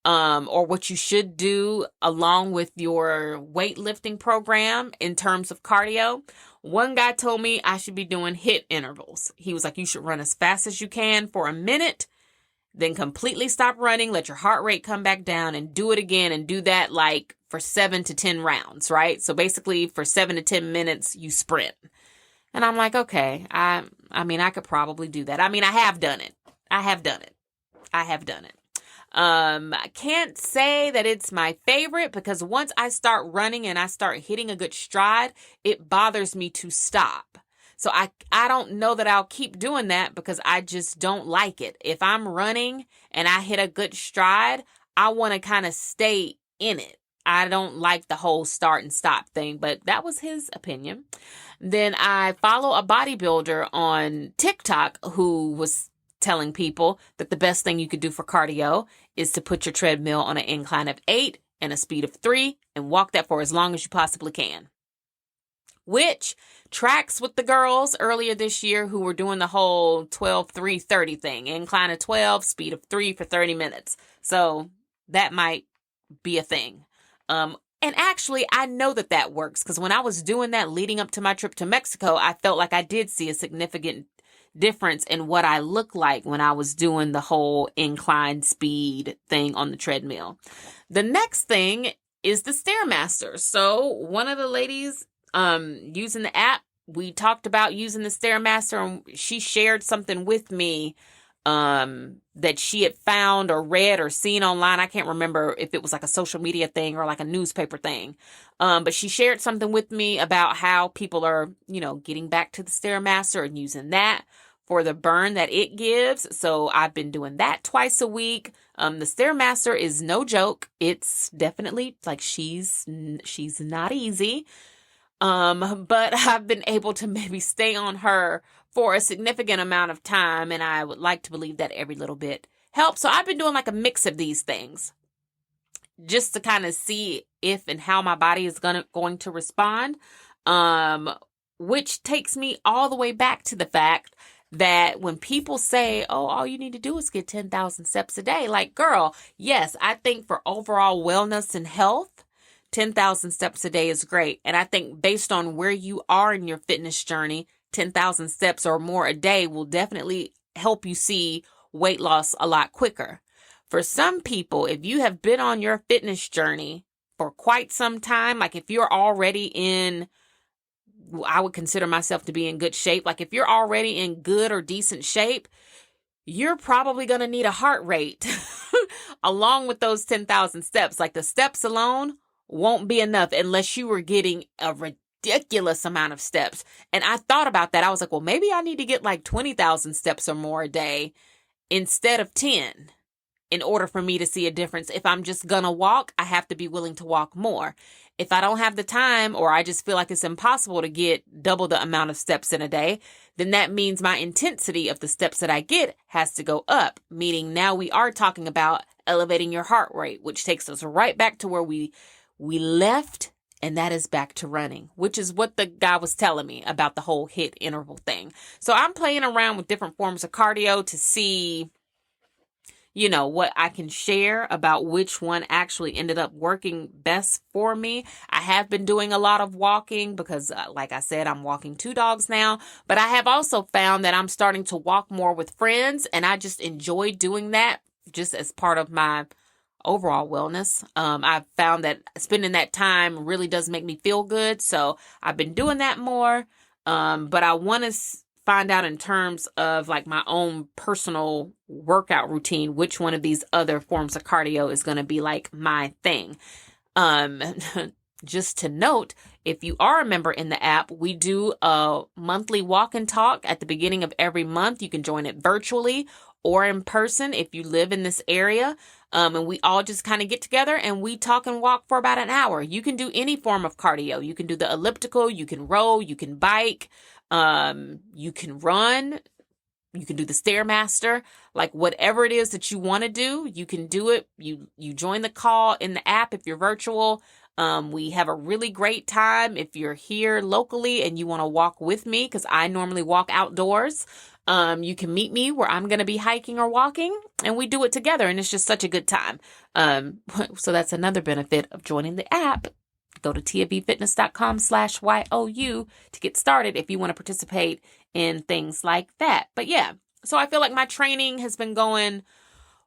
Speaker 1: or what you should do along with your weightlifting program in terms of cardio. One guy told me I should be doing HIIT intervals. He was like, you should run as fast as you can for a minute, then completely stop running, let your heart rate come back down, and do it again, and do that like for 7 to 10 rounds, right? So basically for 7 to 10 minutes, you sprint. And I'm like, okay, I mean, I could probably do that. I mean, I have done it. I can't say that it's my favorite, because once I start running and I start hitting a good stride, it bothers me to stop. So I don't know that I'll keep doing that, because I just don't like it. If I'm running and I hit a good stride, I want to kind of stay in it. I don't like the whole start and stop thing, but that was his opinion. Then I follow a bodybuilder on TikTok who was telling people that the best thing you could do for cardio is to put your treadmill on an incline of 8 and a speed of 3 and walk that for as long as you possibly can, which tracks with the girls earlier this year who were doing the whole 12, 3, 30 thing, incline of 12, speed of 3 for 30 minutes. So that might be a thing. And actually, I know that that works, because when I was doing that leading up to my trip to Mexico, I felt like I did see a significant difference in what I looked like when I was doing the whole incline speed thing on the treadmill. The next thing is the Stairmaster. So one of the ladies using the app, we talked about using the Stairmaster, and she shared something with me that she had found or read or seen online. I can't remember if it was like a social media thing or like a newspaper thing. But she shared something with me about how people are, getting back to the Stairmaster and using that for the burn that it gives. So I've been doing that twice a week. The Stairmaster is no joke. It's definitely like she's not easy. But I've been able to maybe stay on her for a significant amount of time, and I would like to believe that every little bit helps. So I've been doing like a mix of these things just to kind of see if and how my body is going to respond, which takes me all the way back to the fact that when people say, oh, all you need to do is get 10,000 steps a day, like, girl, yes, I think for overall wellness and health, 10,000 steps a day is great. And I think based on where you are in your fitness journey, 10,000 steps or more a day will definitely help you see weight loss a lot quicker. For some people, if you have been on your fitness journey for quite some time, like if you're already in, I would consider myself to be in good shape. Like if you're already in good or decent shape, you're probably going to need a heart rate along with those 10,000 steps. Like the steps alone won't be enough unless you were getting a ridiculous amount of steps. And I thought about that. I was like, well, maybe I need to get like 20,000 steps or more a day instead of 10. in order for me to see a difference. If I'm just gonna walk, I have to be willing to walk more. If I don't have the time, or I just feel like it's impossible to get double the amount of steps in a day, then that means my intensity of the steps that I get has to go up, meaning now we are talking about elevating your heart rate, which takes us right back to where we left, and that is back to running, which is what the guy was telling me about the whole HIIT interval thing. So I'm playing around with different forms of cardio to see, what I can share about which one actually ended up working best for me. I have been doing a lot of walking because, like I said, I'm walking 2 dogs now, but I have also found that I'm starting to walk more with friends, and I just enjoy doing that just as part of my overall wellness. I've found that spending that time really does make me feel good. So I've been doing that more. But I want to find out in terms of like my own personal workout routine, which one of these other forms of cardio is going to be like my thing. Just to note, if you are a member in the app, we do a monthly walk and talk at the beginning of every month. You can join it virtually or in person if you live in this area. And we all just kind of get together and we talk and walk for about an hour. You can do any form of cardio. You can do the elliptical, you can row, you can bike, you can run, you can do the Stairmaster, like whatever it is that you want to do, you can do it. You join the call in the app if you're virtual. We have a really great time if you're here locally and you want to walk with me, because I normally walk outdoors. You can meet me where I'm going to be hiking or walking, and we do it together, and it's just such a good time. So that's another benefit of joining the app. Go to tiavfitness.com/YOU to get started if you want to participate in things like that. But yeah, so I feel like my training has been going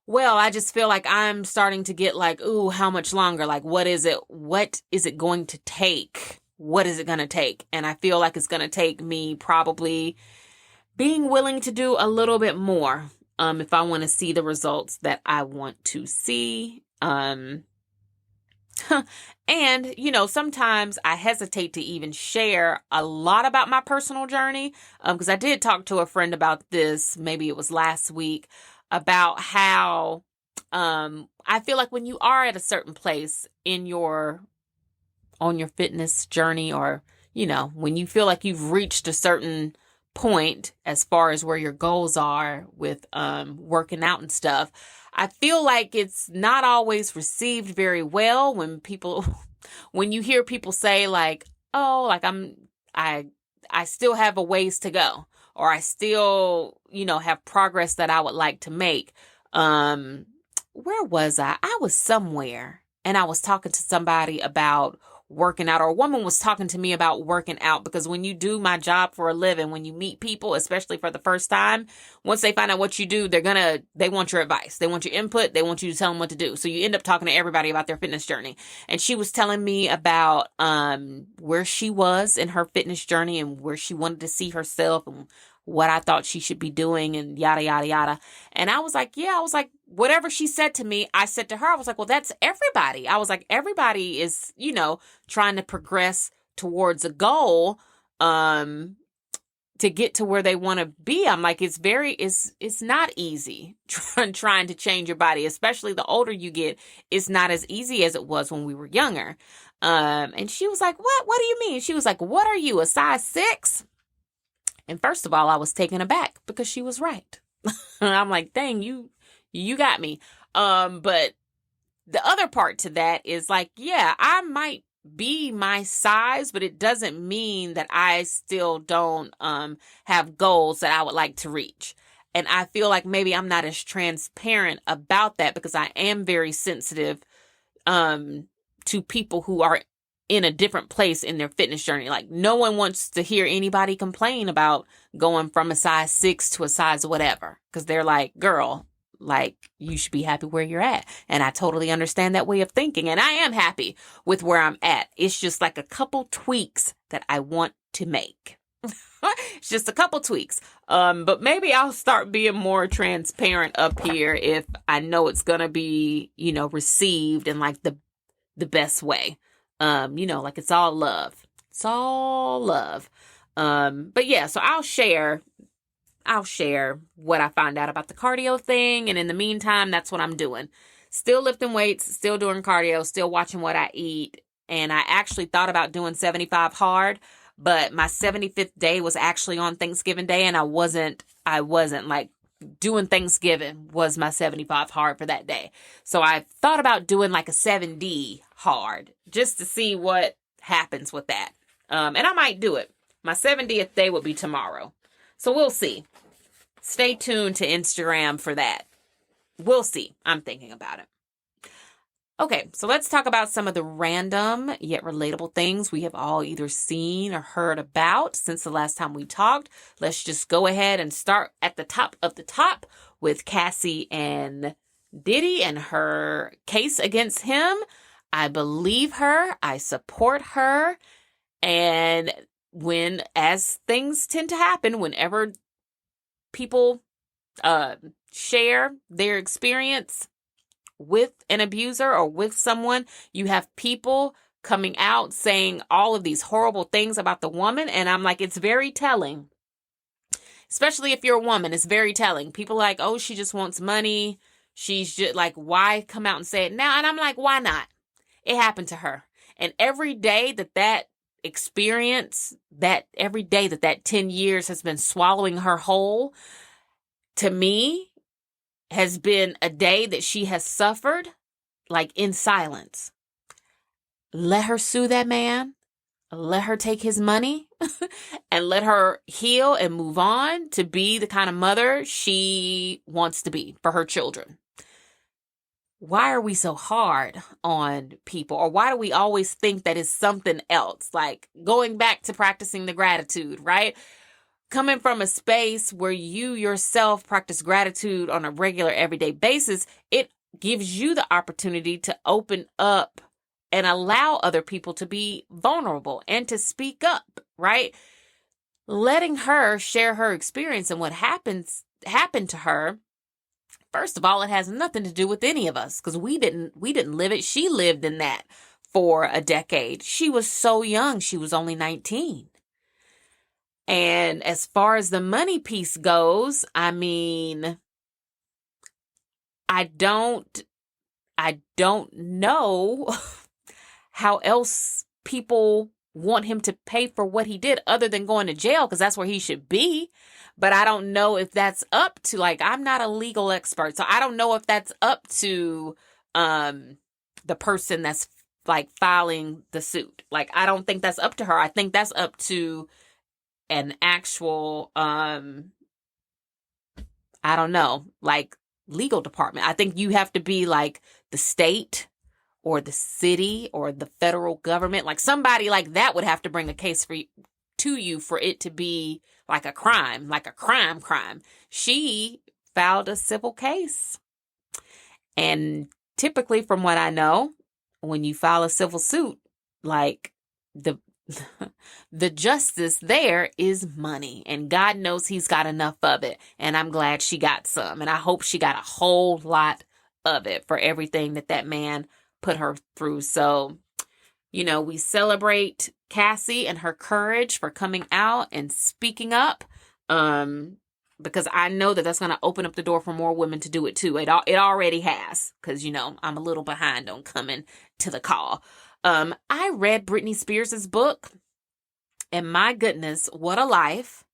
Speaker 1: well. I just feel like I'm starting to get like, ooh, how much longer? Like, what is it? What is it going to take? What is it going to take? And I feel like it's going to take me probably being willing to do a little bit more, if I want to see the results that I want to see. And, sometimes I hesitate to even share a lot about my personal journey, because I did talk to a friend about this, maybe it was last week, about how I feel like when you are at a certain place on your fitness journey, or, when you feel like you've reached a certain point as far as where your goals are with working out and stuff, I feel like it's not always received very well when you hear people say like, oh, like I still have a ways to go, or I still, have progress that I would like to make. Where was I? I was somewhere and I was talking to somebody about working out, or a woman was talking to me about working out, because when you do my job for a living, when you meet people, especially for the first time, once they find out what you do, they want your advice. They want your input. They want you to tell them what to do. So you end up talking to everybody about their fitness journey. And she was telling me about, where she was in her fitness journey and where she wanted to see herself and what I thought she should be doing and yada, yada, yada. And I was like, whatever she said to me, I said to her, I was like, well, that's everybody. I was like, everybody is, trying to progress towards a goal, to get to where they want to be. I'm like, it's not easy trying to change your body, especially the older you get. It's not as easy as it was when we were younger. And she was like, what do you mean? She was like, what are you, a size 6? And first of all, I was taken aback because she was right. I'm like, dang, you got me. But the other part to that is like, yeah, I might be my size, but it doesn't mean that I still don't have goals that I would like to reach. And I feel like maybe I'm not as transparent about that because I am very sensitive to people who are in a different place in their fitness journey. Like, no one wants to hear anybody complain about going from a size 6 to a size whatever, because they're like, girl, like, you should be happy where you're at. And I totally understand that way of thinking. And I am happy with where I'm at. It's just like a couple tweaks that I want to make. It's just a couple tweaks. But maybe I'll start being more transparent up here if I know it's going to be, received in like the best way. Like it's all love. It's all love. But yeah, so I'll share I'll share what I find out about the cardio thing. And in the meantime, that's what I'm doing. Still lifting weights, still doing cardio, still watching what I eat. And I actually thought about doing 75 hard, but my 75th day was actually on Thanksgiving Day, and I wasn't like, doing Thanksgiving was my 75 hard for that day. So I thought about doing like a 7D hard just to see what happens with that. And I might do it. My 70th day will be tomorrow. So we'll see. Stay tuned to Instagram for that. We'll see. I'm thinking about it. Okay, so let's talk about some of the random yet relatable things we have all either seen or heard about since the last time we talked. Let's just go ahead and start at the top of the top with Cassie and Diddy and her case against him. I believe her. I support her. And as things tend to happen, whenever people share their experience with an abuser or with someone, you have people coming out saying all of these horrible things about the woman. And I'm like, it's very telling, especially if you're a woman. It's very telling. People are like, oh, she just wants money. She's just like, why come out and say it now? And I'm like, why not? It happened to her. And every day that experience, every day that 10 years has been swallowing her whole, to me, has been a day that she has suffered, like, in silence. Let her sue that man. Let her take his money and let her heal and move on to be the kind of mother she wants to be for her children. Why are we so hard on people? Or why do we always think that it's something else? Like going back to practicing the gratitude, right? Coming from a space where you yourself practice gratitude on a regular everyday basis, it gives you the opportunity to open up and allow other people to be vulnerable and to speak up, right? Letting her share her experience and what happened to her. First of all, it has nothing to do with any of us because we didn't live it. She lived in that for a decade. She was so young. She was only 19. And as far as the money piece goes, I mean, I don't know how else people want him to pay for what he did other than going to jail, because that's where he should be. But I don't know if that's up to, like, I'm not a legal expert, so I don't know if that's up to the person that's like filing the suit. Like, I don't think that's up to her. I think that's up to an actual, I don't know, like legal department. I think you have to be like the state or the city or the federal government. Like somebody like that would have to bring a case to you for it to be like a crime, like a crime. She filed a civil case. And typically, from what I know, when you file a civil suit, like the justice there is money, and God knows he's got enough of it. And I'm glad she got some, and I hope she got a whole lot of it for everything that man put her through. So, we celebrate Cassie and her courage for coming out and speaking up, because I know that that's going to open up the door for more women to do it too. It already has, because, I'm a little behind on coming to the call. I read Britney Spears' book, and my goodness, what a life.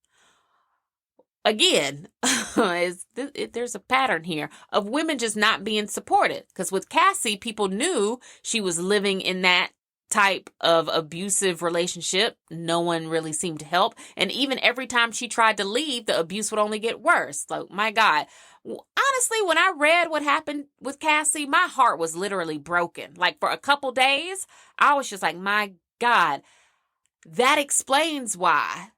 Speaker 1: Again, there's a pattern here of women just not being supported. Because with Cassie, people knew she was living in that type of abusive relationship. No one really seemed to help. And even every time she tried to leave, the abuse would only get worse. Like, my God. Honestly, when I read what happened with Cassie, my heart was literally broken. Like, for a couple days, I was just like, my God, that explains why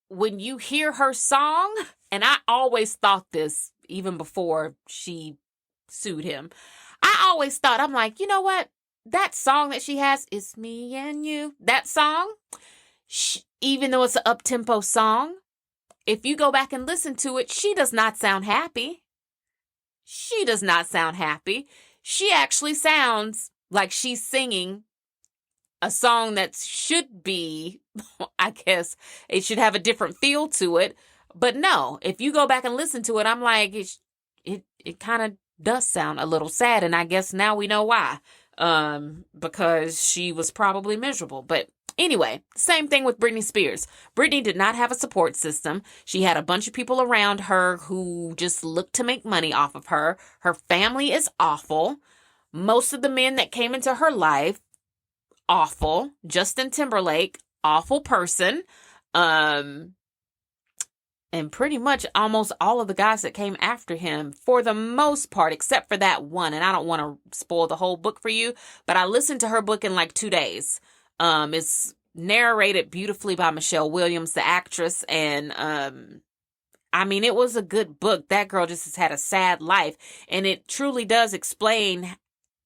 Speaker 1: when you hear her song, and I always thought this even before she sued him, I always thought, I'm like, you know what? That song that she has, It's Me and You, that song, even though it's an up-tempo song, if you go back and listen to it, she does not sound happy. She does not sound happy. She actually sounds like she's singing a song that should be, I guess, it should have a different feel to it. But no, if you go back and listen to it, I'm like, it kind of does sound a little sad. And I guess now we know why. Because she was probably miserable. But anyway, same thing with Britney Spears. Britney did not have a support system. She had a bunch of people around her who just looked to make money off of her. Her family is awful. Most of the men that came into her life, awful. Justin Timberlake, awful person. And pretty much almost all of the guys that came after him, for the most part, except for that one. And I don't want to spoil the whole book for you, but I listened to her book in like 2 days. It's narrated beautifully by Michelle Williams, the actress. And, I mean, it was a good book. That girl just has had a sad life. And it truly does explain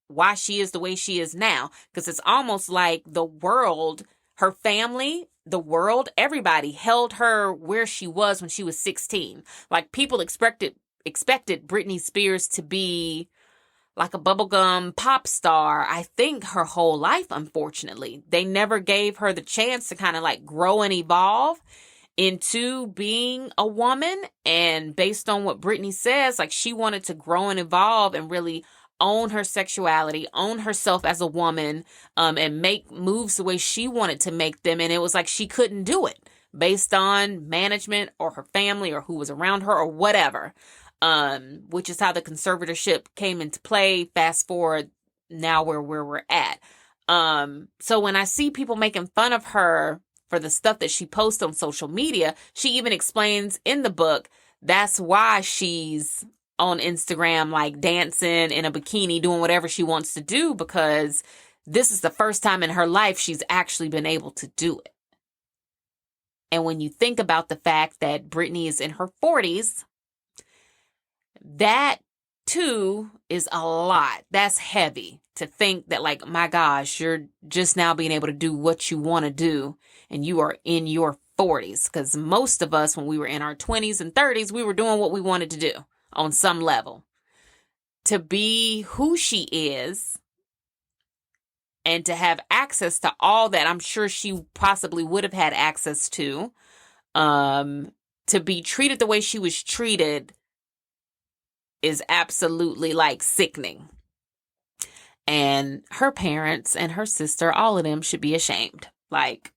Speaker 1: why she is the way she is now. Because it's almost like the world, her family, the world, everybody held her where she was when she was 16. Like, people expected Britney Spears to be like a bubblegum pop star, I think, her whole life, unfortunately. They never gave her the chance to kind of like grow and evolve into being a woman. And based on what Britney says, like, she wanted to grow and evolve and really own her sexuality, own herself as a woman, and make moves the way she wanted to make them. And it was like she couldn't do it based on management or her family or who was around her or whatever, which is how the conservatorship came into play. Fast forward now where we're at. So when I see people making fun of her for the stuff that she posts on social media, she even explains in the book that's why she's on Instagram, like dancing in a bikini, doing whatever she wants to do, because this is the first time in her life she's actually been able to do it. And when you think about the fact that Britney is in her 40s, that too is a lot. That's heavy to think that, like, my gosh, you're just now being able to do what you want to do and you are in your 40s. Because most of us, when we were in our 20s and 30s, we were doing what we wanted to do on some level. To be who she is and to have access to all that I'm sure she possibly would have had access to be treated the way she was treated is absolutely like sickening. And her parents and her sister, all of them should be ashamed. Like,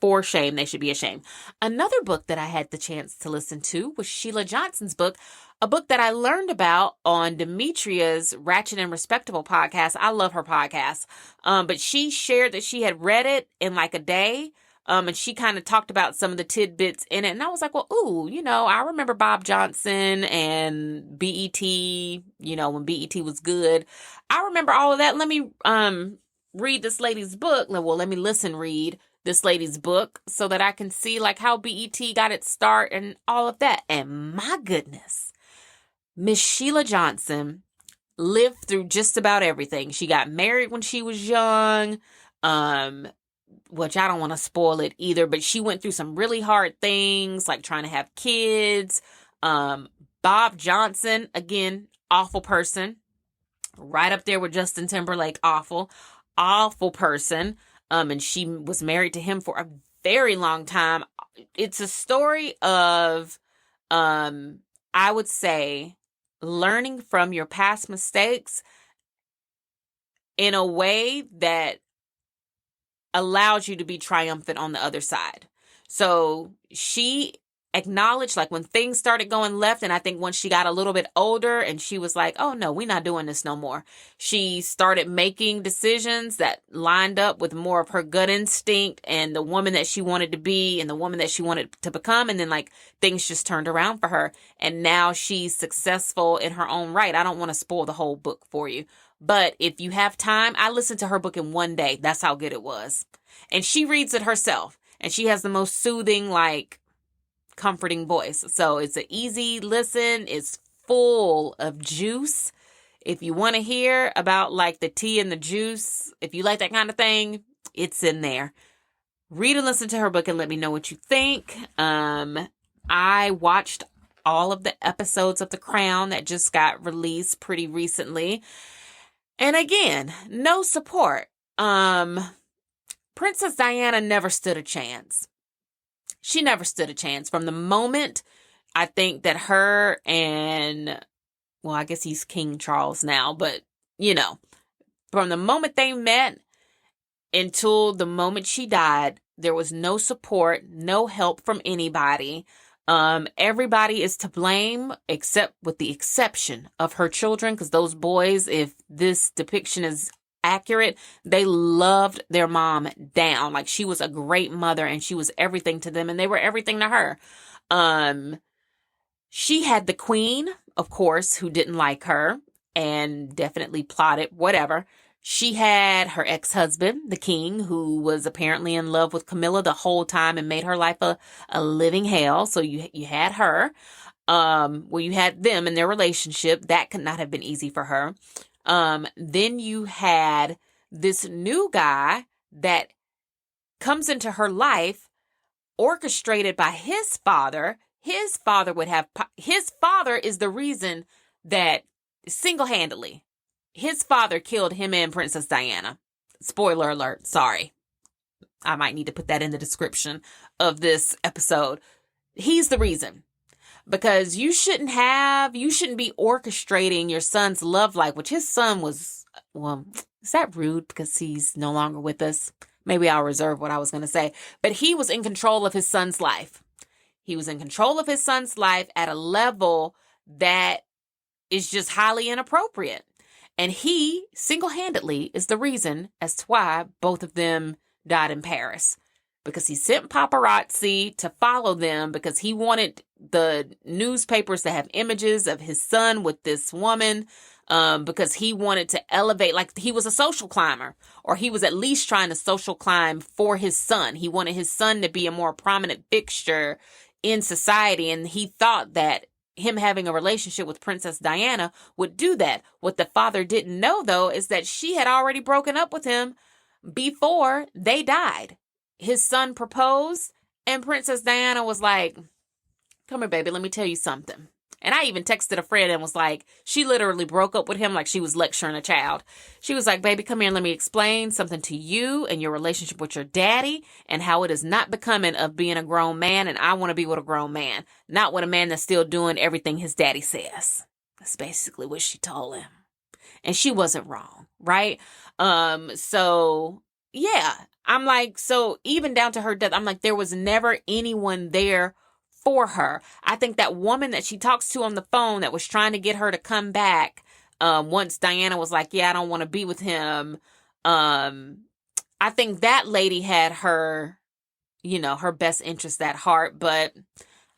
Speaker 1: for shame, they should be ashamed. Another book that I had the chance to listen to was Sheila Johnson's book, a book that I learned about on Demetria's Ratchet and Respectable podcast. I love her podcast. But she shared that she had read it in like a day. And she kind of talked about some of the tidbits in it. And I was like, well, ooh, I remember Bob Johnson and BET, when BET was good. I remember all of that. Let me read this lady's book. Well, let me read this lady's book so that I can see like how BET got its start and all of that. And my goodness, Miss Sheila Johnson lived through just about everything. She got married when she was young, which I don't want to spoil it either, but she went through some really hard things, like trying to have kids. Bob Johnson, again, awful person. Right up there with Justin Timberlake, awful person. And she was married to him for a very long time. It's a story of, I would say, learning from your past mistakes in a way that allows you to be triumphant on the other side. So she acknowledged, like, when things started going left, and I think once she got a little bit older and she was like, oh no, we're not doing this no more. She started making decisions that lined up with more of her gut instinct and the woman that she wanted to be and the woman that she wanted to become. And then like things just turned around for her. And now she's successful in her own right. I don't want to spoil the whole book for you, but if you have time, I listened to her book in one day. That's how good it was. And she reads it herself and she has the most soothing, like, comforting voice. So it's an easy listen. It's full of juice. If you want to hear about like the tea and the juice, if you like that kind of thing, it's in there. Read and listen to her book and let me know what you think. I watched all of the episodes of The Crown that just got released pretty recently. And again, no support. Princess Diana never stood a chance. She never stood a chance. From the moment, I think that her and, well, I guess he's King Charles now, but, from the moment they met until the moment she died, there was no support, no help from anybody. Everybody is to blame, except with the exception of her children, because those boys, if this depiction is accurate, they loved their mom down. Like, she was a great mother and she was everything to them and they were everything to her. She had the queen, of course, who didn't like her and definitely plotted whatever. She had her ex-husband, the king, who was apparently in love with Camilla the whole time and made her life a living hell. So you had her. You had them in their relationship. That could not have been easy for her. Then you had this new guy that comes into her life, orchestrated by his father. His father is the reason that single-handedly, his father killed him and Princess Diana. Spoiler alert. Sorry. I might need to put that in the description of this episode. He's the reason. Because you shouldn't be orchestrating your son's love life, which his son was, well, is that rude because he's no longer with us? Maybe I'll reserve what I was going to say. But he was in control of his son's life. He was in control of his son's life at a level that is just highly inappropriate. And he single-handedly is the reason as to why both of them died in Paris. Because he sent paparazzi to follow them because he wanted the newspapers to have images of his son with this woman, because he wanted to elevate, like he was a social climber, or he was at least trying to social climb for his son. He wanted his son to be a more prominent fixture in society, and he thought that him having a relationship with Princess Diana would do that. What the father didn't know, though, is that she had already broken up with him before they died. His son proposed, and Princess Diana was like, come here, baby, let me tell you something. And I even texted a friend and was like, she literally broke up with him like she was lecturing a child. She was like, baby, come here and let me explain something to you and your relationship with your daddy and how it is not becoming of being a grown man. And I want to be with a grown man, not with a man that's still doing everything his daddy says. That's basically what she told him. And she wasn't wrong, right? So yeah, I'm like, so even down to her death, I'm like, there was never anyone there for her. I think that woman that she talks to on the phone that was trying to get her to come back, once Diana was like, yeah, I don't want to be with him. I think that lady had her, her best interest at heart. But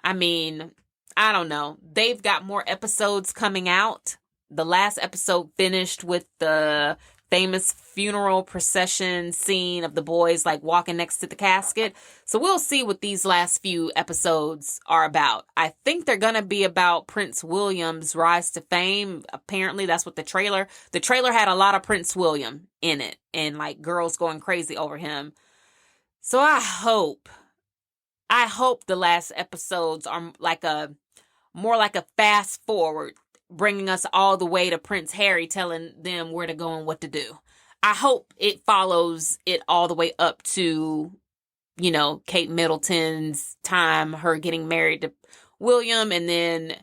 Speaker 1: I mean, I don't know. They've got more episodes coming out. The last episode finished with the famous funeral procession scene of the boys like walking next to the casket. So we'll see what these last few episodes are about. I think they're going to be about Prince William's rise to fame. Apparently that's what the trailer had a lot of Prince William in it and like girls going crazy over him. So I hope the last episodes are more like a fast forward, bringing us all the way to Prince Harry telling them where to go and what to do. I hope it follows it all the way up to, Kate Middleton's time, her getting married to William, and then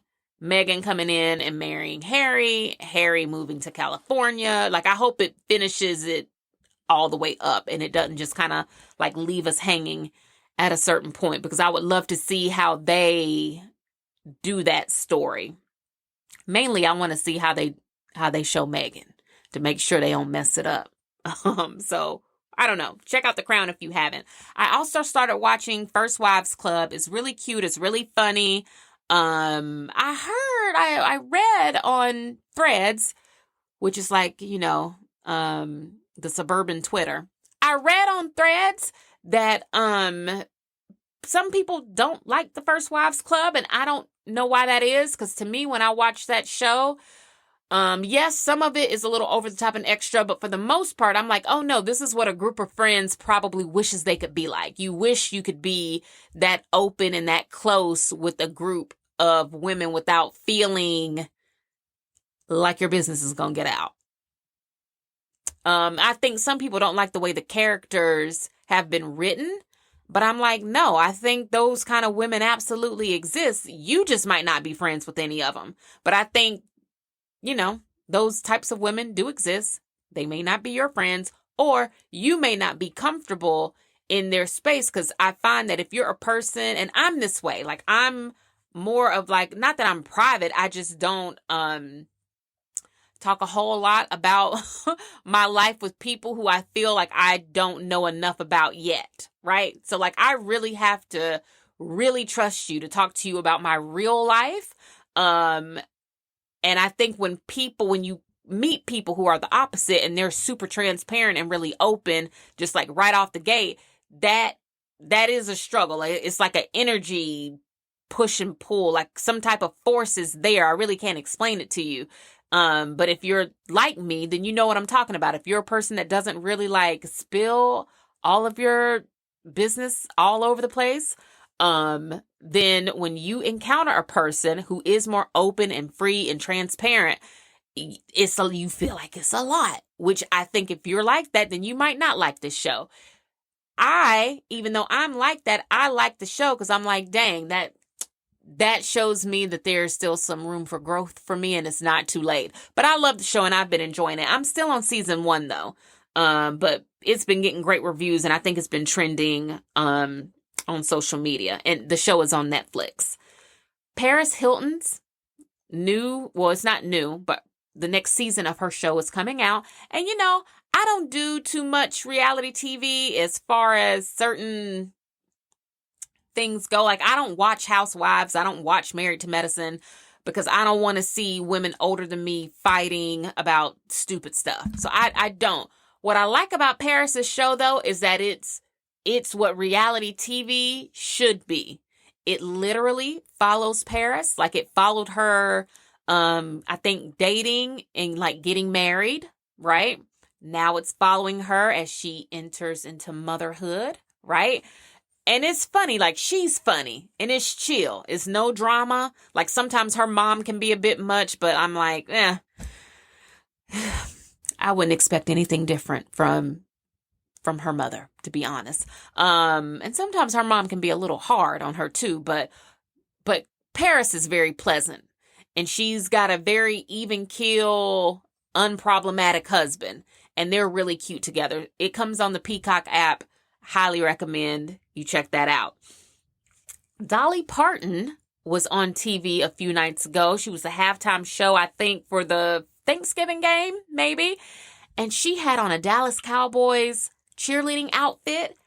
Speaker 1: Meghan coming in and marrying Harry moving to California. Like, I hope it finishes it all the way up and it doesn't just kind of like leave us hanging at a certain point, because I would love to see how they do that story. Mainly, I want to see how they show Meghan to make sure they don't mess it up. So I don't know. Check out The Crown if you haven't. I also started watching First Wives Club. It's really cute. It's really funny. I read on Threads, which is like, the suburban Twitter. I read on Threads that some people don't like the First Wives Club, and I don't know why that is, because to me, when I watch that show, yes, some of it is a little over the top and extra, but for the most part, I'm like, oh no, this is what a group of friends probably wishes they could be like. You wish you could be that open and that close with a group of women without feeling like your business is gonna get out. I think some people don't like the way the characters have been written. But I'm like, no, I think those kind of women absolutely exist. You just might not be friends with any of them. But I think, those types of women do exist. They may not be your friends, or you may not be comfortable in their space. Because I find that if you're a person, and I'm this way, like I'm more of like, not that I'm private, I just don't talk a whole lot about my life with people who I feel like I don't know enough about yet, right? So like I really have to really trust you to talk to you about my real life. And I think when you meet people who are the opposite and they're super transparent and really open, just like right off the gate, that is a struggle. It's like an energy push and pull, like some type of force is there. I really can't explain it to you. But if you're like me, then you know what I'm talking about. If you're a person that doesn't really like spill all of your business all over the place, then when you encounter a person who is more open and free and transparent, you feel like it's a lot, which I think if you're like that, then you might not like this show. Even though I'm like that, I like the show because I'm like, dang, that shows me that there's still some room for growth for me and it's not too late. But I love the show and I've been enjoying it. I'm still on season 1 though. But it's been getting great reviews and I think it's been trending on social media, and the show is on Netflix. Paris Hilton's it's not new, but the next season of her show is coming out. And I don't do too much reality TV as far as certain things go. Like I don't watch Housewives. I don't watch Married to Medicine because I don't want to see women older than me fighting about stupid stuff. So I don't. What I like about Paris's show though is that it's what reality TV should be. It literally follows Paris. Like it followed her, I think dating and like getting married, right? Now it's following her as she enters into motherhood, right? And it's funny, like she's funny and it's chill. It's no drama. Like sometimes her mom can be a bit much, but I'm like, I wouldn't expect anything different from her mother, to be honest. And sometimes her mom can be a little hard on her too, but Paris is very pleasant and she's got a very even keel, unproblematic husband and they're really cute together. It comes on the Peacock app. Highly recommend you check that out. Dolly Parton was on TV a few nights ago. She was a halftime show, I think, for the Thanksgiving game, maybe. And she had on a Dallas Cowboys cheerleading outfit.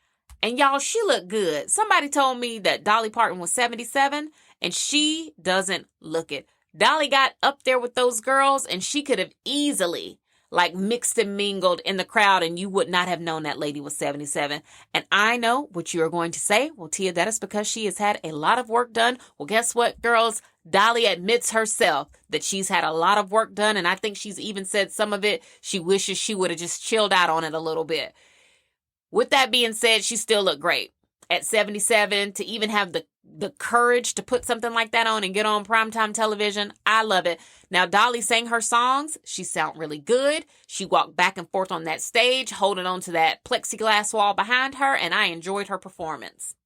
Speaker 1: And y'all, she looked good. Somebody told me that Dolly Parton was 77 and she doesn't look it. Dolly got up there with those girls and she could have easily like mixed and mingled in the crowd and you would not have known that lady was 77. And I know what you're going to say. Well, Tia, that is because she has had a lot of work done. Well, guess what, girls? Dolly admits herself that she's had a lot of work done. And I think she's even said some of it she wishes she would have just chilled out on it a little bit. With that being said, she still looked great. At 77, to even have the courage to put something like that on and get on primetime television, I love it. Now, Dolly sang her songs. She sounded really good. She walked back and forth on that stage, holding on to that plexiglass wall behind her, and I enjoyed her performance.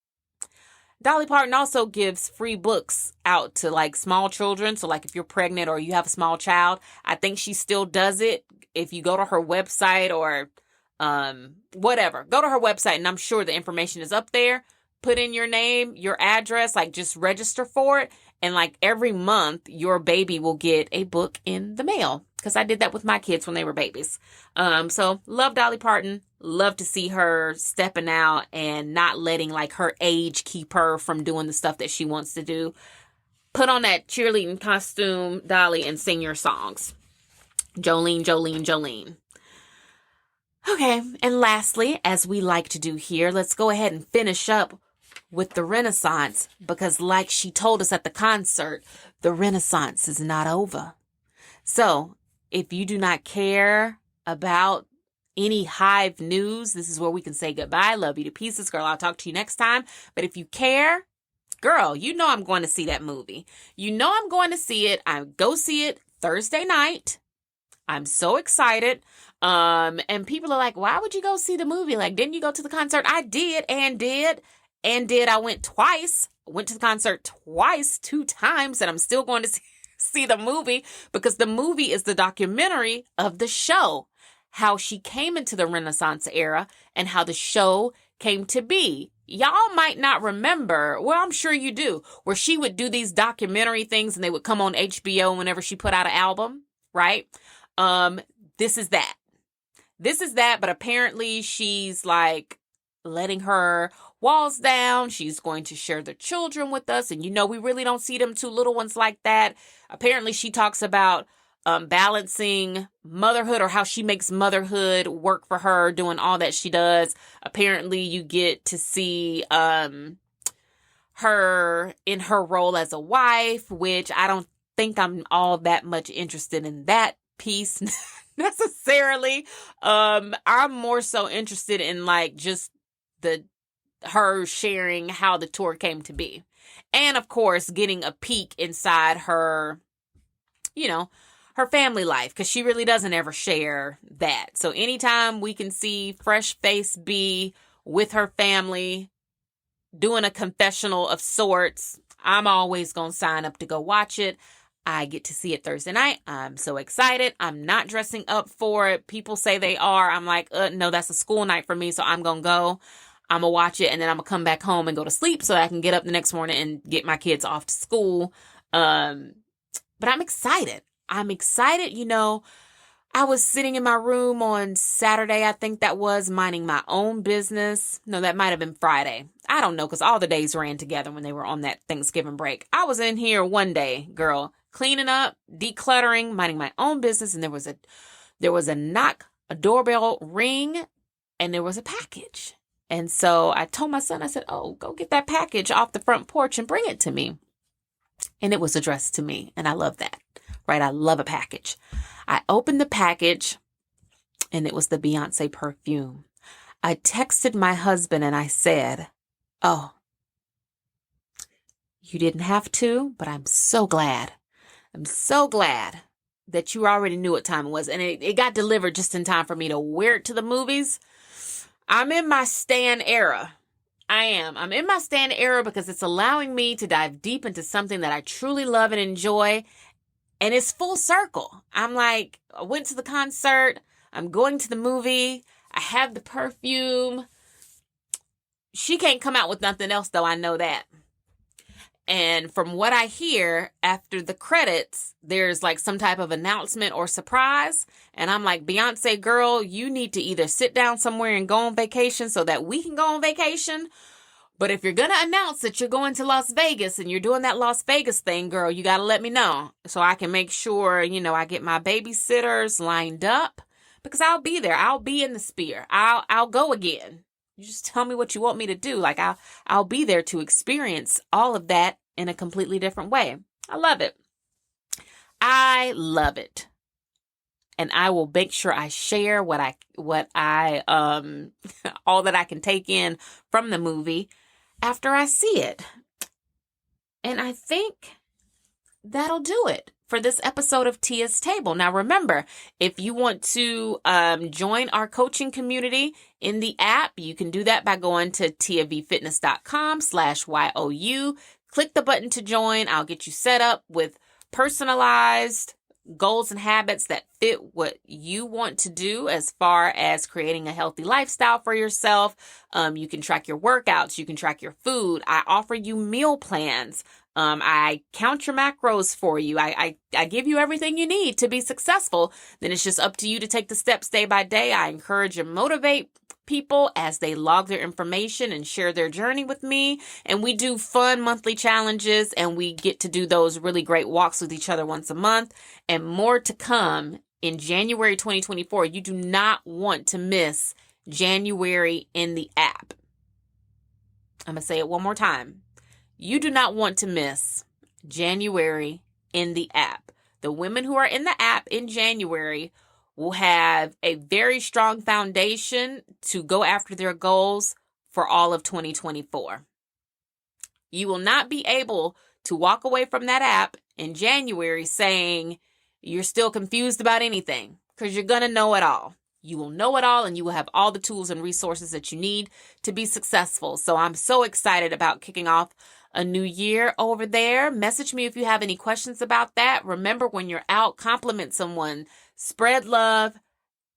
Speaker 1: Dolly Parton also gives free books out to like small children. So like if you're pregnant or you have a small child, I think she still does it. If you go to her website or whatever, go to her website and I'm sure the information is up there. Put in your name, your address, like just register for it. And like every month your baby will get a book in the mail. Cause I did that with my kids when they were babies. So love Dolly Parton. Love to see her stepping out and not letting like her age keep her from doing the stuff that she wants to do. Put on that cheerleading costume, Dolly, and sing your songs. Jolene, Jolene, Jolene. Okay, and lastly, as we like to do here, let's go ahead and finish up with the Renaissance, because like she told us at the concert, the Renaissance is not over. So if you do not care about any Hive news, this is where we can say goodbye. Love you to pieces, girl. I'll talk to you next time. But if you care, girl, you know I'm going to see that movie. You know I'm going to see it. I go see it Thursday night. I'm so excited. And people are like, why would you go see the movie? Like, didn't you go to the concert? I did. And I went twice. Went to the concert twice, 2 times, and I'm still going to see the movie because the movie is the documentary of the show, how she came into the Renaissance era and how the show came to be. Y'all might not remember, well, I'm sure you do, where she would do these documentary things and they would come on HBO whenever she put out an album, right? This is that. This is that, but apparently she's like letting her walls down. She's going to share the children with us. And we really don't see them 2 little ones like that. Apparently she talks about balancing motherhood, or how she makes motherhood work for her, doing all that she does. Apparently you get to see her in her role as a wife, which I don't think I'm all that much interested in that piece necessarily. I'm more so interested in like just her sharing how the tour came to be. And of course, getting a peek inside her, her family life, because she really doesn't ever share that. So anytime we can see fresh face B with her family doing a confessional of sorts, I'm always going to sign up to go watch it. I get to see it Thursday night. I'm so excited. I'm not dressing up for it. People say they are. I'm like, no, that's a school night for me. So I'm going to go. I'm going to watch it, and then I'm going to come back home and go to sleep so that I can get up the next morning and get my kids off to school. But I'm excited. I'm excited. I was sitting in my room on Saturday, I think that was, minding my own business. No, that might have been Friday. I don't know, because all the days ran together when they were on that Thanksgiving break. I was in here one day, girl, cleaning up, decluttering, minding my own business, and there was a knock, a doorbell ring, and there was a package. And so I told my son, I said, oh, go get that package off the front porch and bring it to me. And it was addressed to me. And I love that, right? I love a package. I opened the package and it was the Beyonce perfume. I texted my husband and I said, oh, you didn't have to, but I'm so glad. I'm so glad that you already knew what time it was. And it got delivered just in time for me to wear it to the movies. I'm in my Stan era. I am. I'm in my Stan era because it's allowing me to dive deep into something that I truly love and enjoy. And it's full circle. I'm like, I went to the concert. I'm going to the movie. I have the perfume. She can't come out with nothing else, though. I know that. And from what I hear, after the credits, there's like some type of announcement or surprise. And I'm like, Beyonce, girl, you need to either sit down somewhere and go on vacation so that we can go on vacation. But if you're going to announce that you're going to Las Vegas and you're doing that Las Vegas thing, girl, you got to let me know so I can make sure, I get my babysitters lined up, because I'll be there. I'll be in the Sphere. I'll go again. You just tell me what you want me to do. Like I'll be there to experience all of that in a completely different way. I love it. I love it. And I will make sure I share what I all that I can take in from the movie after I see it. And I think that'll do it for this episode of Tia's Table. Now, remember, if you want to join our coaching community in the app, you can do that by going to tiavfitness.com/YOU. Click the button to join. I'll get you set up with personalized goals and habits that fit what you want to do as far as creating a healthy lifestyle for yourself. You can track your workouts. You can track your food. I offer you meal plans. I count your macros for you. I give you everything you need to be successful. Then it's just up to you to take the steps day by day. I encourage and motivate people as they log their information and share their journey with me. And we do fun monthly challenges, and we get to do those really great walks with each other once a month, and more to come in January 2024. You do not want to miss January in the app. I'm going to say it one more time. You do not want to miss January in the app. The women who are in the app in January will have a very strong foundation to go after their goals for all of 2024. You will not be able to walk away from that app in January saying you're still confused about anything, because you're going to know it all. You will know it all, and you will have all the tools and resources that you need to be successful. So I'm so excited about kicking off a new year over there. Message me if you have any questions about that. Remember, when you're out, compliment someone, spread love,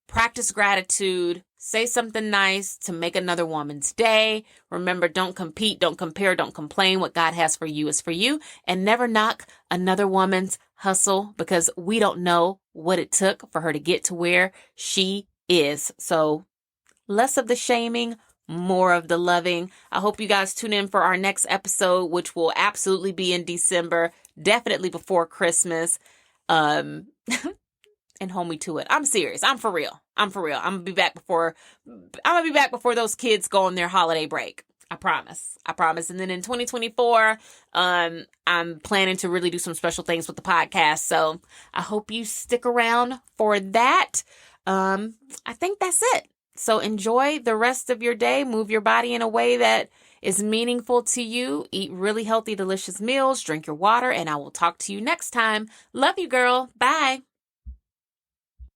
Speaker 1: practice gratitude, say something nice to make another woman's day. Remember, don't compete, don't compare, don't complain. What God has for you is for you. And never knock another woman's hustle, because we don't know what it took for her to get to where she is. So less of the shaming, more of the loving. I hope you guys tune in for our next episode, which will absolutely be in December, definitely before Christmas. And hold me to it. I'm serious. I'm for real. I'm gonna be back before those kids go on their holiday break. I promise. And then in 2024, I'm planning to really do some special things with the podcast. So I hope you stick around for that. I think that's it. So enjoy the rest of your day. Move your body in a way that is meaningful to you. Eat really healthy, delicious meals. Drink your water. And I will talk to you next time. Love you, girl. Bye.